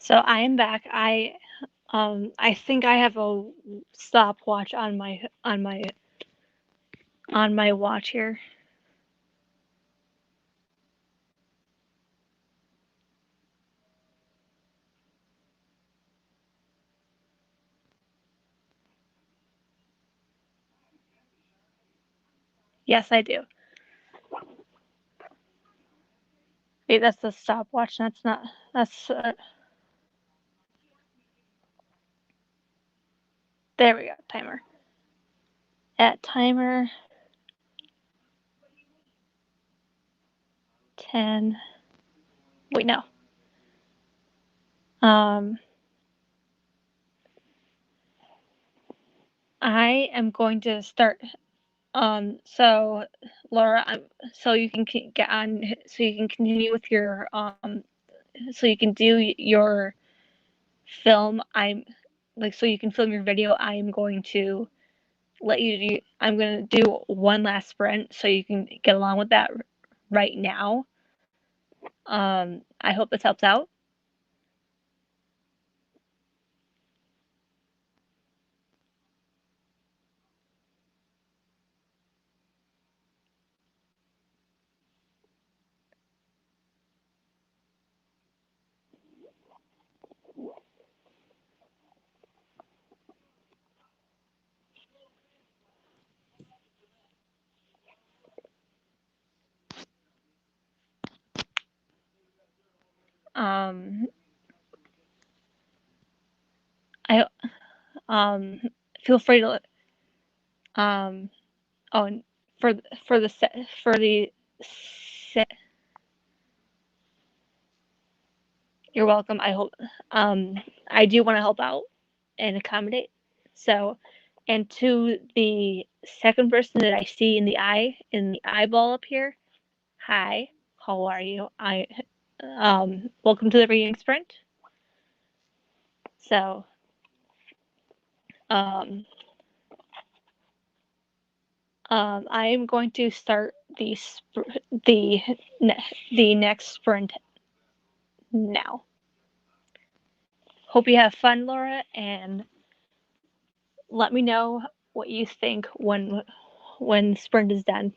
So I am back. I think I have a stopwatch on my watch here. Yes, I do. Wait, that's the stopwatch. That's not. That's. There we go. Timer. At timer 10. Wait, no. I am going to start. So Laura, so you can get on. So you can continue with your. So you can do your film. So you can film your video. I'm going to let you do. I'm going to do one last sprint so you can get along with that right now. I hope this helps out. Um, I feel free to oh for for the set for the set. You're welcome. I hope I do want to help out and accommodate. So, and to the second person that I see in the eyeball up here. Hi, how are you? Welcome to the reading sprint. So, Um, I'm going to start the the next sprint now. Hope you have fun, Laura, and let me know what you think when sprint is done.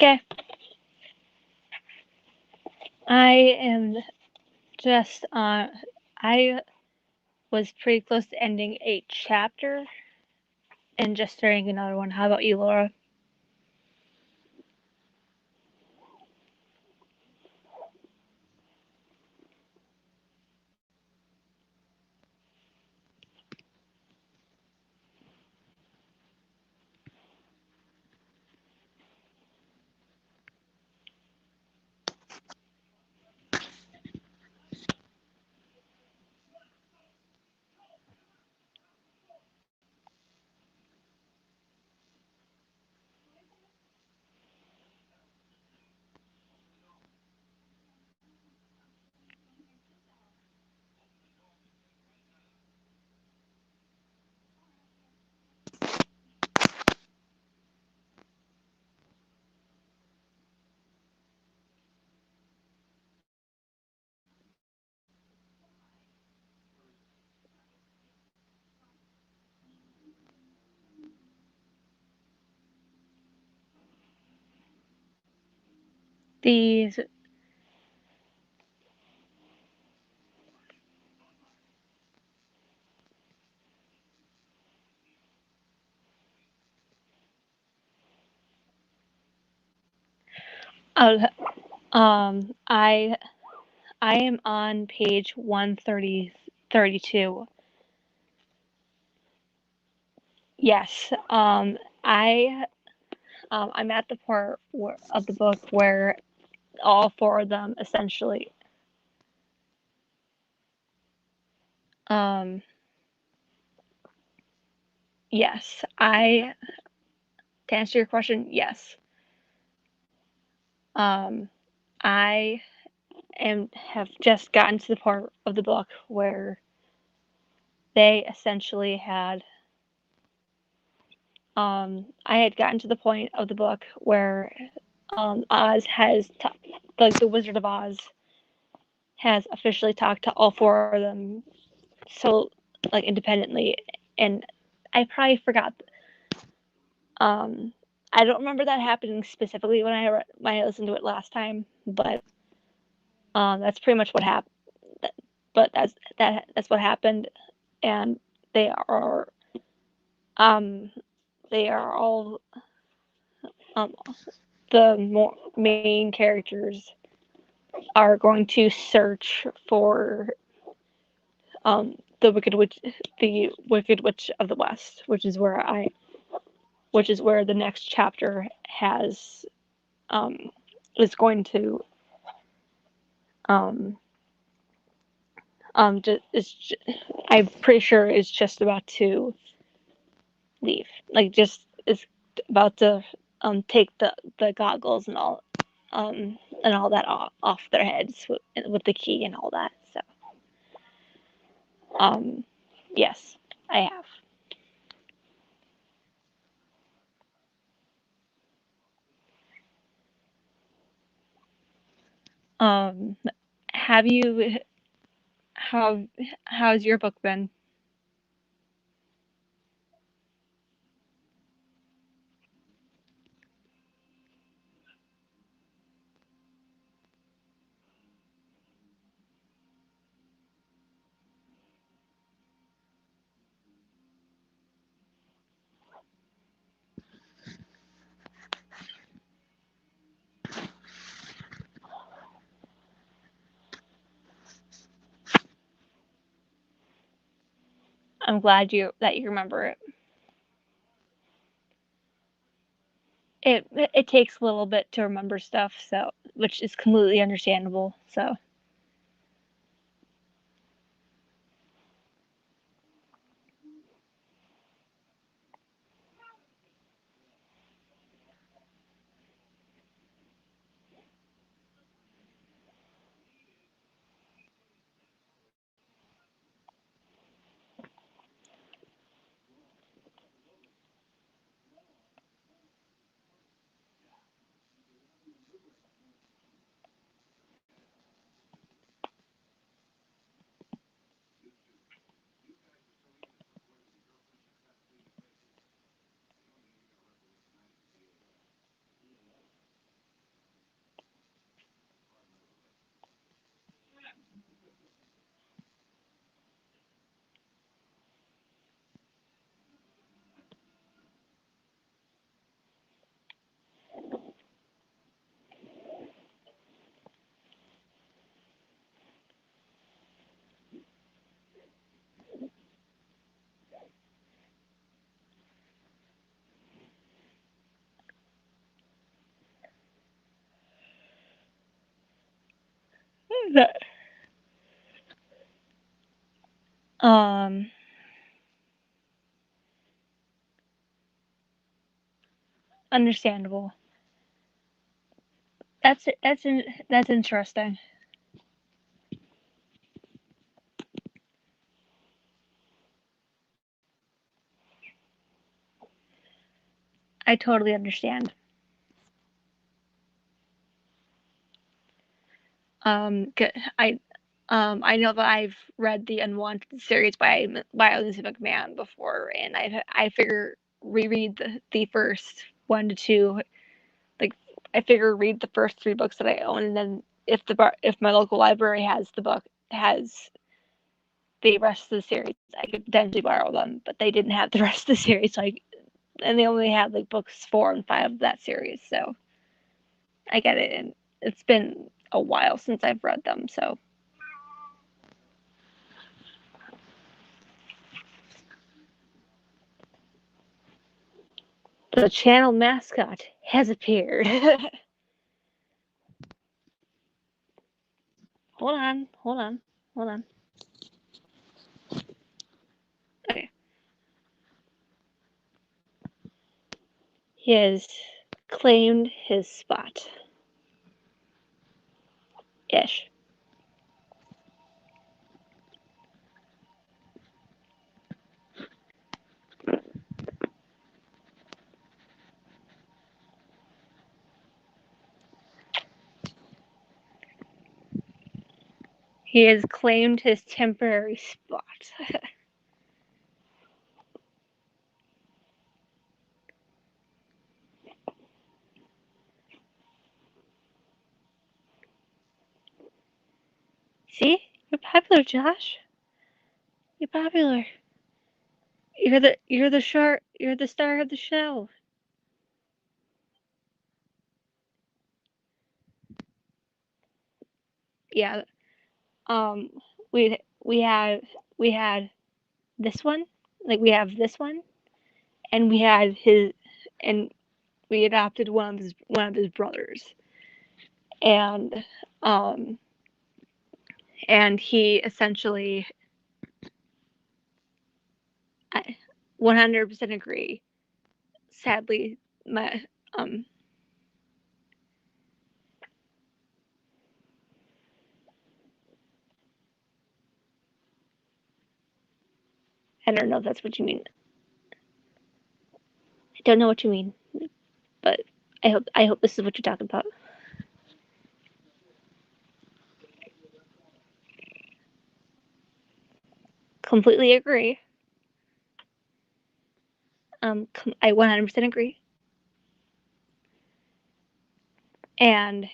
Okay. I am just I was pretty close to ending a chapter and just starting another one. How about you, Laura? These uh, I am on page 132. Yes. I'm at the part of the book where all four of them essentially um yes. I To answer your question, yes. Um I am have just gotten to the part of the book where they essentially had I had gotten to the point of the book where Oz has like the Wizard of Oz has officially talked to all four of them so like independently, and I probably forgot. Um, I don't remember that happening specifically when I listened to it last time, but that's pretty much what happened. But that's what happened, and they are um they are all um the main characters are going to search for the Wicked Witch of the West, which is where the next chapter has um is going to um just, I'm pretty sure is just about to leave, like just is about to take the goggles and all that off their heads with the key and all that. So um yes, I have. um have you how how's your book been? I'm glad you remember it. It takes a little bit to remember stuff, so which is completely understandable. So Understandable. That's interesting. I totally understand. I I know that I've read the Unwanted series by Lindsay McMahon before, and I figure reread the first 1 to 2. Like, I figure read the first 3 books that I own, and then if my local library has the rest of the series, I could potentially borrow them. But they didn't have the rest of the series, and they only had like books 4 and 5 of that series, so I get it. And it's been a while since I've read them, so. The channel mascot has appeared. Hold on, hold on, hold on. Okay. He has claimed his spot. Ish. He has claimed his temporary spot. See? You're popular, Josh. You're popular. You're the star of the show. Yeah. Um we had this one. Like, we have this one, and and we adopted one of his brothers. And um and he essentially, I 100% agree. Sadly, my I don't know if that's what you mean. I don't know what you mean, but I hope this is what you're talking about. Completely agree. I 100% agree. And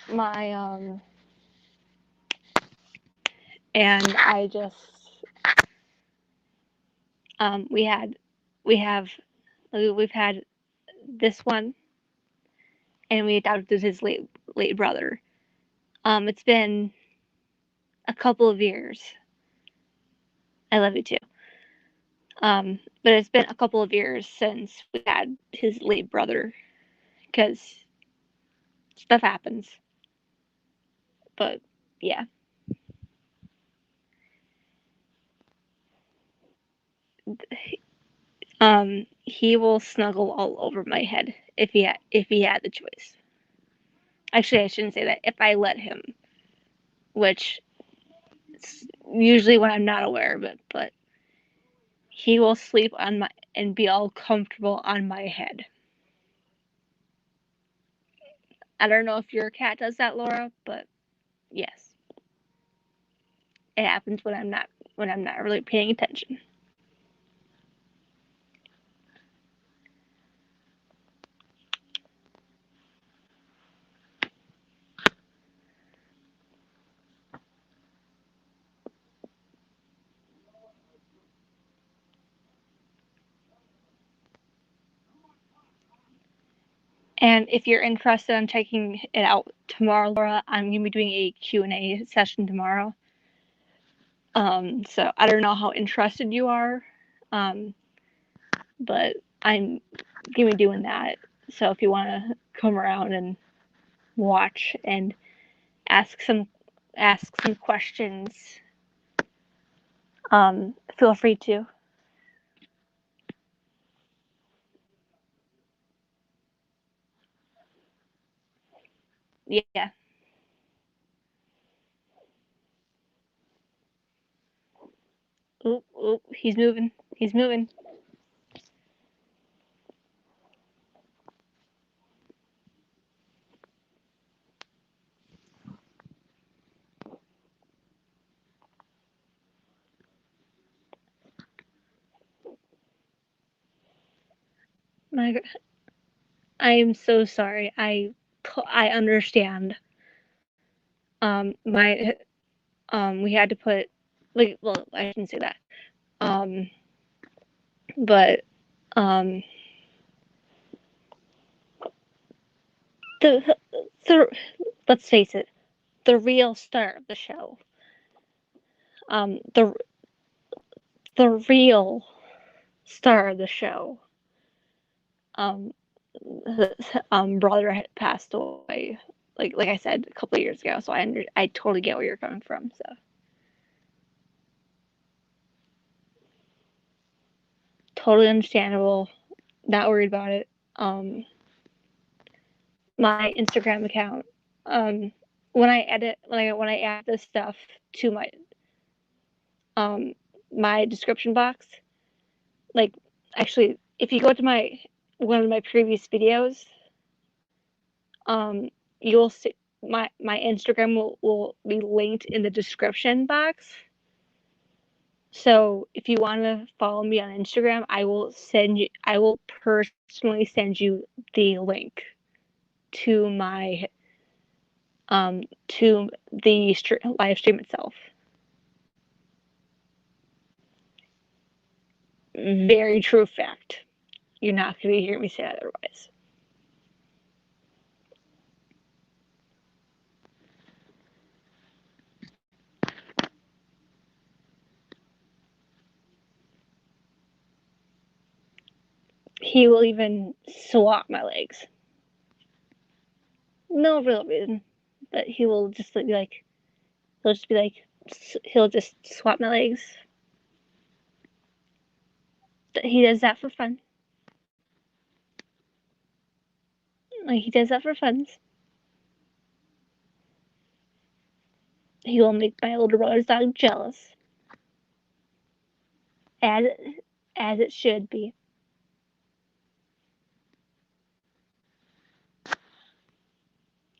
my and I just we had we have we've had this one, and we adopted his late brother. It's been a couple of years. I love you too. But it's been a couple of years since we had his late brother, because stuff happens. But yeah, he will snuggle all over my head if he had the choice. Actually, I shouldn't say that. If I let him, which is usually when I'm not aware of it, but he will sleep on my and be all comfortable on my head. I don't know if your cat does that, Laura, but yes, it happens when I'm not really paying attention. And if you're interested in checking it out tomorrow, Laura, I'm going to be doing a Q&A session tomorrow. So I don't know how interested you are, but I'm going to be doing that. So if you want to come around and watch and ask some ask some questions, feel free to. Yeah. Oop, oop, he's moving. He's moving. My, I am so sorry. I understand. My, we had to put, like, well, I shouldn't say that. Um, but, um, the, the, let's face it, the real star of the show, um, the, the real star of the show, um, his, brother had passed away, like I said, a couple of years ago. So I totally get where you're coming from. So totally understandable. Not worried about it. My Instagram account, um, when I add this stuff to um my description box, like, actually, if you go to my one of my previous videos, um, you'll see my Instagram will be linked in the description box. So if you want to follow me on Instagram, I will personally send you the link to my to the live stream itself. Very true fact. You're not going to hear me say otherwise. He will even swap my legs. No real reason, but he will just be like, he'll just be like, he'll just swap my legs. He does that for fun. Like, he does that for fun. He will make my older brother's dog jealous, as as it should be.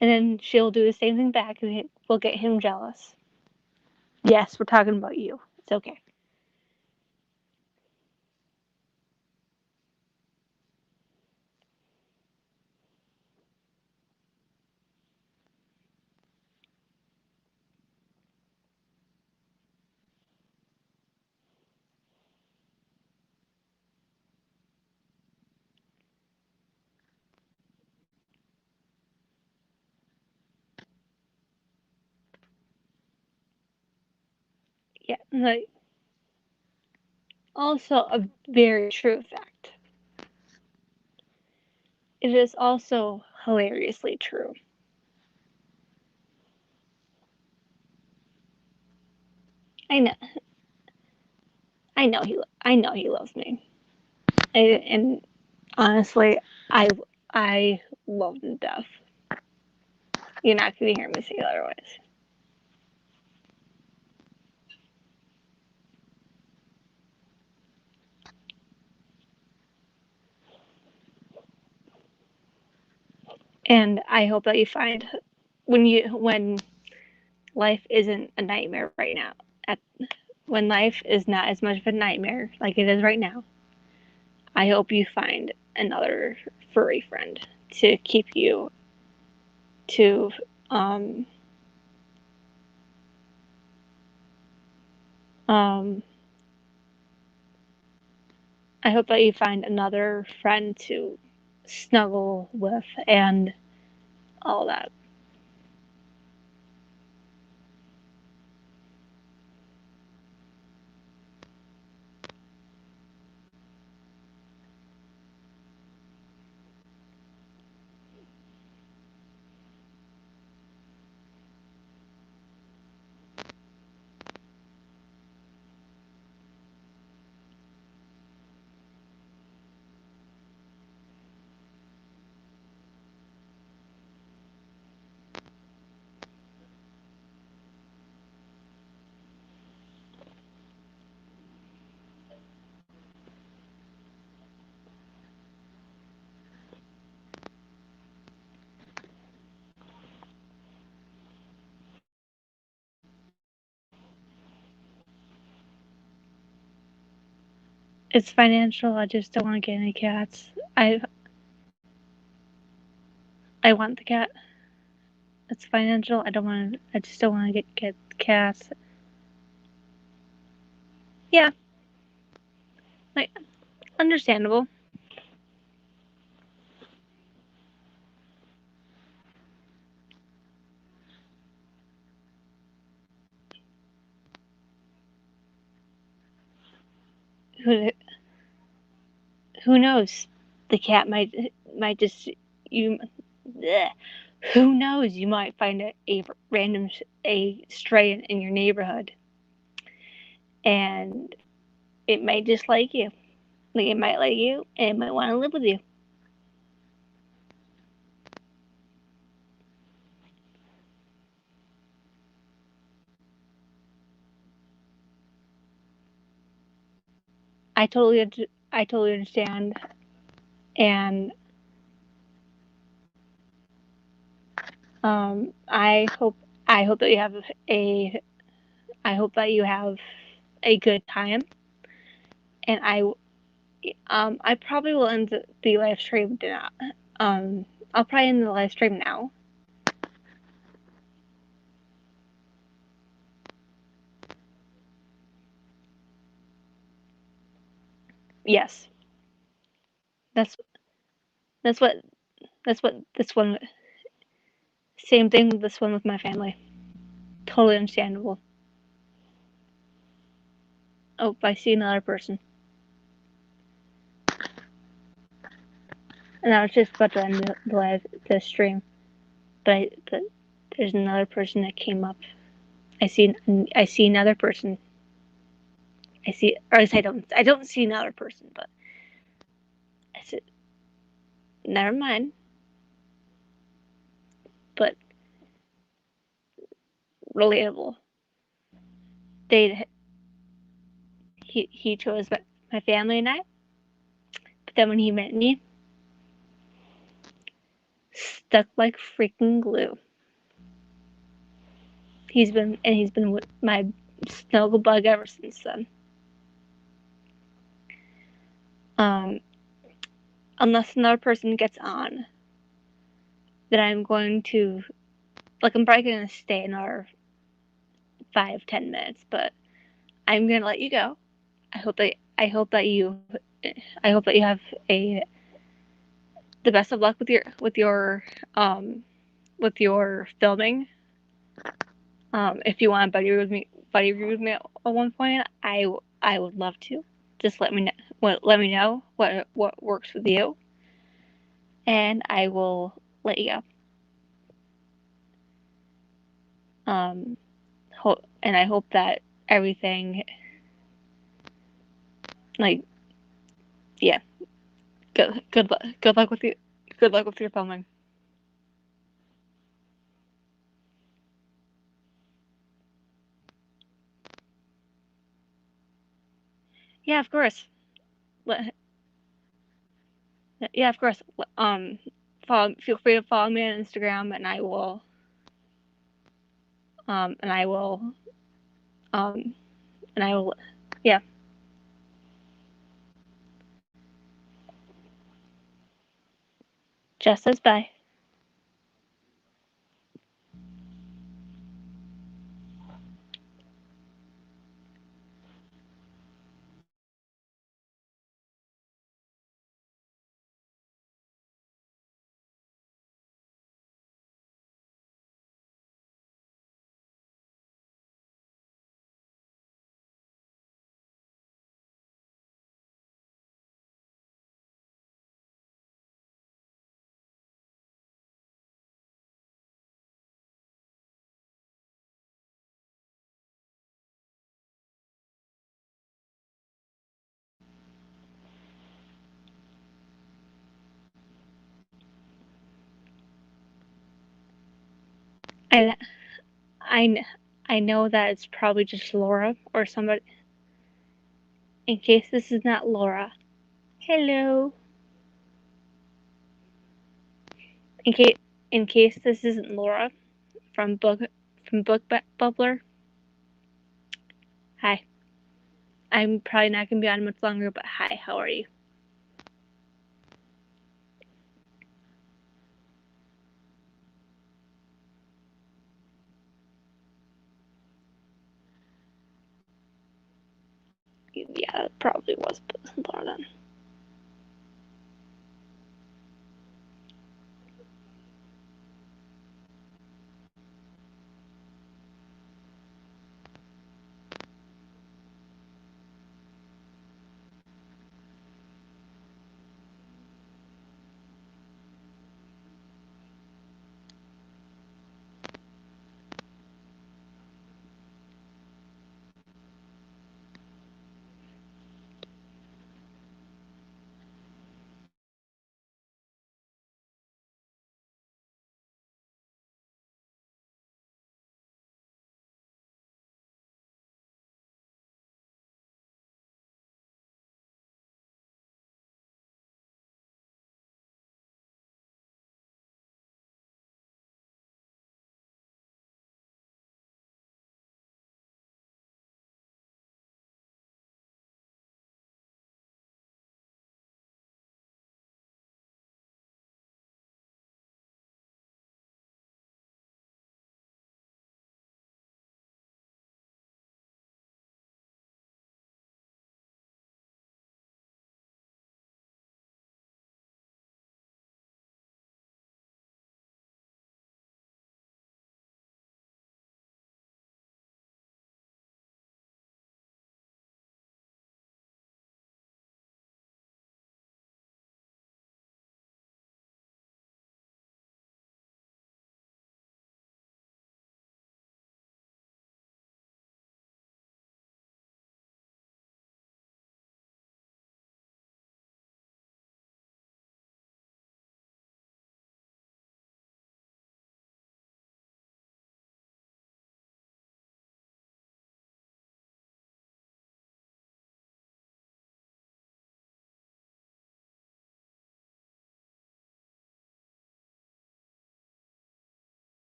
And then she'll do the same thing back, and we'll get him jealous. Yes, we're talking about you. It's okay. Yeah. Like, also a very true fact. It is also hilariously true. I know. I know he loves me. And honestly, I I love him to death. You're not gonna hear me say otherwise. And I hope that you find when life isn't a nightmare right now. At, when life is not as much of a nightmare like it is right now, I hope you find another furry friend to keep you to um um I hope that you find another friend to snuggle with and all that. It's financial. I just don't want to get any cats. I want the cat. It's financial. I don't want. I just don't want to get cats. Yeah, like understandable. Who who knows? The cat might just you. Bleh. Who knows? You might find a random a stray in your neighborhood, and it might just like you. Like it might like you, and it might want to live with you. I totally, I totally understand, and I hope that you have a, I hope that you have a good time, and I probably will end the live stream now. I'll probably end the live stream now. Yes, that's that's what that's what this one. Same thing with this one with my family. Totally understandable. Oh, I see another person, and I was just about to end the live the stream, but there's another person that came up. I see another person. I see, or at least I don't see another person, but I said, never mind. But relatable. They he chose my family and I, but then when he met me, stuck like freaking glue. He's been with my snuggle bug ever since then. Um, unless another person gets on, then I'm going to I'm probably gonna stay another 5-10 minutes, but I'm gonna let you go. I hope that I hope that you I hope that you have a the best of luck um with your filming. If you want to buddy with me at one point, I would love to. Just let me know what works with you, and I will let you go. And I hope that everything, like, yeah, good luck with you. Good luck with your filming. Yeah, of course. Yeah, of course. Feel free to follow me on Instagram, and um, and I will, um, and I will, yeah. Just as bye. I, I, I know that it's probably just Laura or somebody. In case this is not Laura, hello. In case this isn't Laura from Book Bubbler, hi. I'm probably not going to be on much longer, but hi, how are you? Yeah, that probably was important.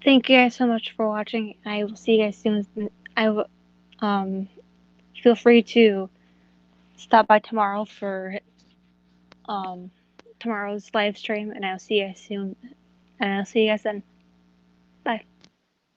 Thank you guys so much for watching. I will see you guys soon. I will, feel free to stop by tomorrow for tomorrow's live stream, and I'll see you guys soon. And I'll see you guys then. Bye.